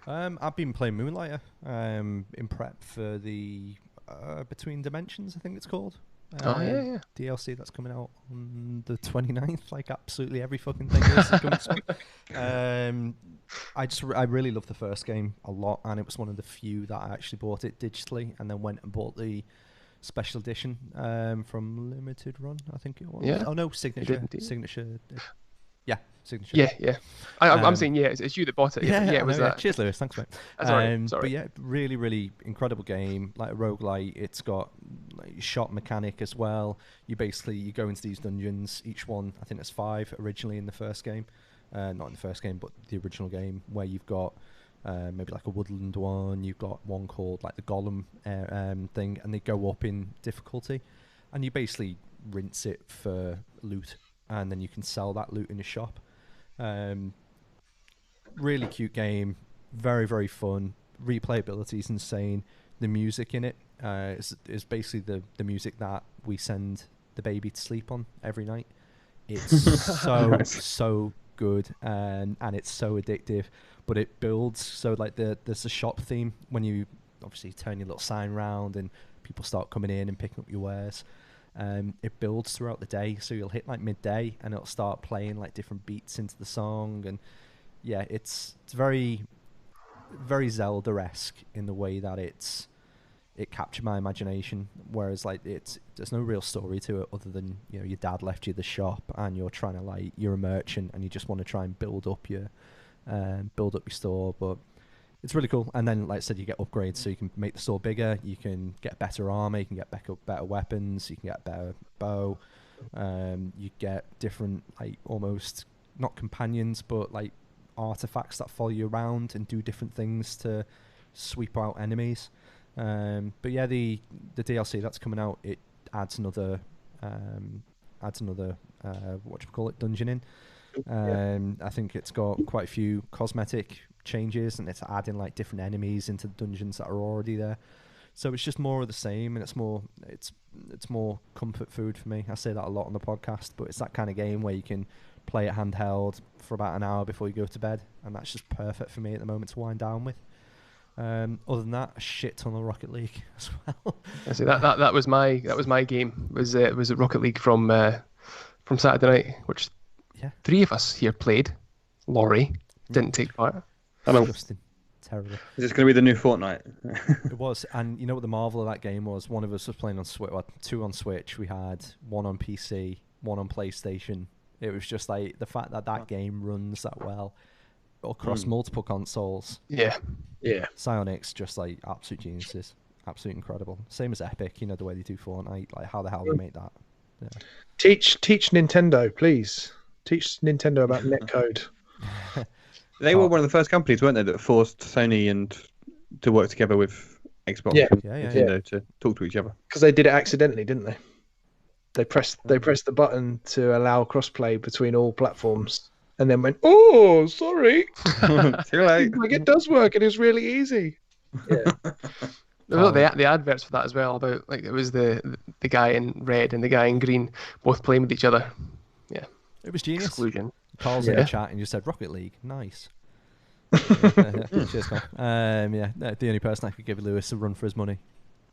I've been playing Moonlighter in prep for the Between Dimensions, I think it's called. DLC that's coming out on the 29th. Like absolutely every fucking thing is coming soon. I really loved the first game a lot, and it was one of the few that I actually bought it digitally and then went and bought the special edition from Limited Run, I think it was. Yeah. Oh no, Signature. Yeah, Signature. Yeah. I'm saying it's you that bought it. Yeah, it was that. Cheers, Lewis. Thanks, mate. Sorry. But yeah, really, really incredible game. Like a roguelite. It's got shot mechanic as well. You go into these dungeons. Each one, I think there's 5 originally in the first game. Not in the first game, but the original game, where you've got maybe like a woodland one. You've got one called like the Golem thing, and they go up in difficulty. And you basically rinse it for loot, and then you can sell that loot in a shop. Really cute game, very, very fun. Replayability is insane. The music in it is basically the music that we send the baby to sleep on every night. It's so good, and it's so addictive, but it builds. So like there's a shop theme when you obviously turn your little sign round and people start coming in and picking up your wares. It builds throughout the day, so you'll hit like midday and it'll start playing like different beats into the song, and yeah, it's very, very Zelda-esque in the way that it captured my imagination, whereas like there's no real story to it other than your dad left you the shop and you're trying to you're a merchant and you just want to try and build up your store. But it's really cool. And then, like I said, you get upgrades, so you can make the store bigger, you can get better armor, you can get better weapons, you can get a better bow, you get different, like, almost, not companions, but, like, artifacts that follow you around and do different things to sweep out enemies. But yeah, the DLC that's coming out, it adds another dungeon in. I think it's got quite a few cosmetic changes, and it's adding like different enemies into the dungeons that are already there. So it's just more of the same, and it's more comfort food for me. I say that a lot on the podcast, but it's that kind of game where you can play it handheld for about an hour before you go to bed, and that's just perfect for me at the moment to wind down with. Other than that, a shit ton of Rocket League as well. I see that was my game. It was a Rocket League from Saturday night, which 3 of us here played. Laurie didn't take part. Justin, terrible. Is this going to be the new Fortnite? It was, and you know what the marvel of that game was? One of us was playing on Switch, 2 on Switch. We had 1 on PC, 1 on PlayStation. It was just like the fact that game runs that well across multiple consoles. Yeah. Psyonix, just like absolute geniuses, absolutely incredible. Same as Epic, the way they do Fortnite. Like how the hell they make that. Yeah. Teach Nintendo, please. Teach Nintendo about netcode. They were one of the first companies, weren't they, that forced Sony and to work together with Xbox Yeah. and Yeah. Nintendo to talk to each other. Because they did it accidentally, didn't they? They pressed the button to allow crossplay between all platforms, and then went, "Oh, sorry, Too late. like it does work. It is really easy." Yeah. The adverts for that as well, about like it was the guy in red and the guy in green both playing with each other. Yeah, It was genius. exclusion. Carl's in the chat and you said Rocket League. Nice. Cheers, Carl. The only person I could give Lewis a run for his money.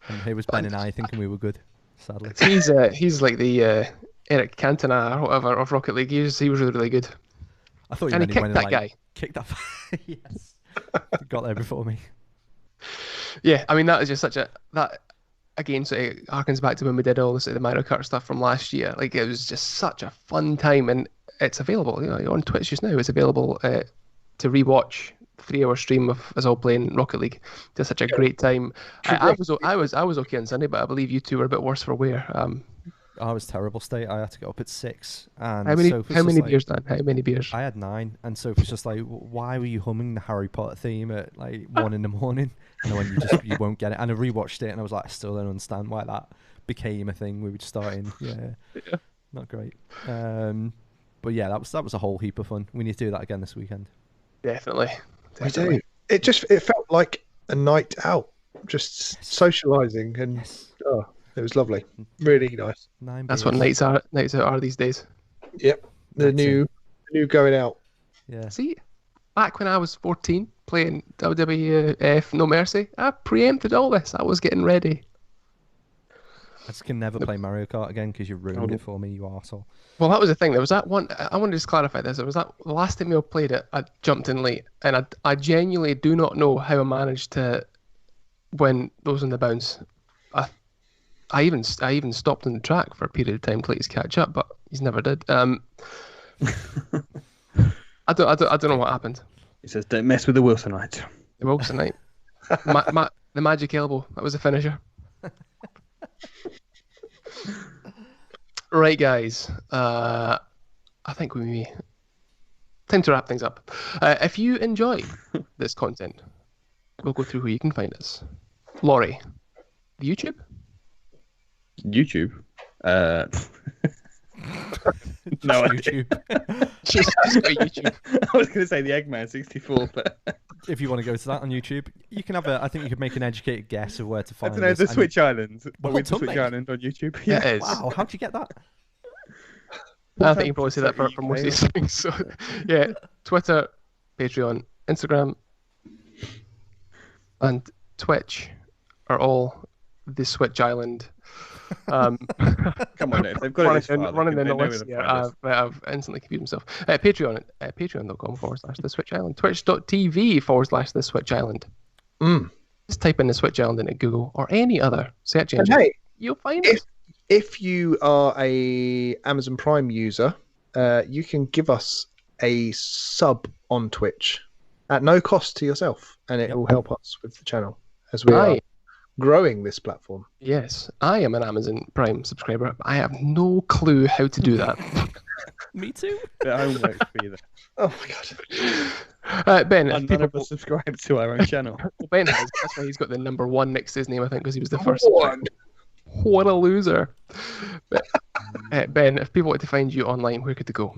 And here was Ben and I thinking we were good, sadly. He's like the Eric Cantona or whatever of Rocket League. He was really, really good. I thought you And he meant kicked went that and, guy. Kicked that. Yes. Got there before me. Yeah, I mean that is just that again sort of harkens back to when we did all the Mario Kart stuff from last year. Like it was just such a fun time, and it's available. On Twitch just now. It's available to rewatch 3-hour stream of us all playing Rocket League. Just such a great time. I was okay on Sunday, but I believe you two were a bit worse for wear. I was terrible state. I had to get up at 6. And How many beers, Dan? How many beers? I had 9, and Sophie's just like, "Why were you humming the Harry Potter theme at like 1 in the morning?" And when you won't get it. And I rewatched it, and I was like, I still don't understand why that became a thing. We were just starting, not great. But yeah, that was a whole heap of fun. We need to do that again this weekend. Definitely. We do. It felt like a night out, just socialising, and it was lovely, really nice. 9 That's beers. what nights out are these days. Yep, the new going out. Yeah. See, back when I was 14 playing WWF No Mercy, I preempted all this. I was getting ready. I just can never play Mario Kart again because you ruined it for me, you arsehole. Well, that was the thing. There was that one. I want to just clarify this. There was that the last time we all played it. I jumped in late, and I genuinely do not know how I managed to win those in the bounce. I even stopped on the track for a period of time to let his catch up, but he's never did. I don't know what happened. It says, "Don't mess with the Wilsonite." The Wilsonite, the magic elbow. That was the finisher. Right, guys. I think time to wrap things up. If you enjoy this content, we'll go through who you can find us. Laurie, YouTube. YouTube. No, YouTube. Just go YouTube. I was going to say the Eggman 64, but If you want to go to that on YouTube, you can have I think you could make an educated guess of where to I find don't know, us. the And- Switch Island. Well With the done, Switch mate. Island on YouTube. Yeah, it is. Wow, how'd you get that? I think you can probably say that for most of these things. So, yeah, Twitter, Patreon, Instagram, and Twitch are all the Switch Island. Come on, if they've got it this far, running they in the know where list. to Yeah, find us. I've instantly confused myself. Patreon, patreon.com/the Switch Island. Twitch.tv/the Switch Island. Just type in the Switch Island into Google or any other search And engine. hey, You'll find it. if you are a Amazon Prime user, you can give us a sub on Twitch at no cost to yourself, and it will help us with the channel as we are growing this platform. Yes, I am an Amazon Prime subscriber. I have no clue how to do that. Me too. The homework for you there. Oh my god! Ben, if And none of people, us subscribe to our own channel. Ben has. That's why he's got the number 1 next to his name, I think, because he was the first One. What a loser. Ben, if people want to find you online, where could they go?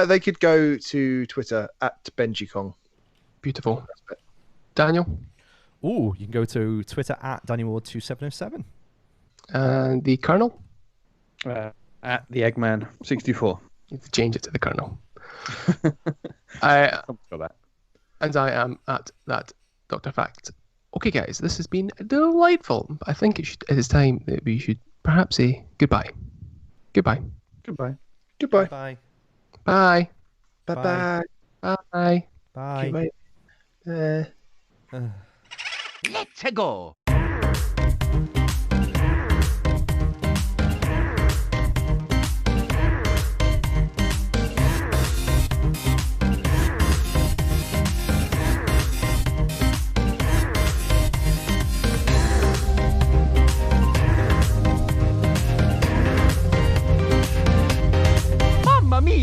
They could go to Twitter at BenjiKong. Beautiful. Daniel? Ooh, you can go to Twitter at DannyWard2707. And the Colonel? At the Eggman 64. You need to change it to the Colonel. Got that. And I am at that Dr. Fact. Okay, guys, this has been delightful. I think it is time that we should perhaps say goodbye. Goodbye. Goodbye. Goodbye. Bye. Bye. Bye bye. Bye. Bye. Bye. Let's go.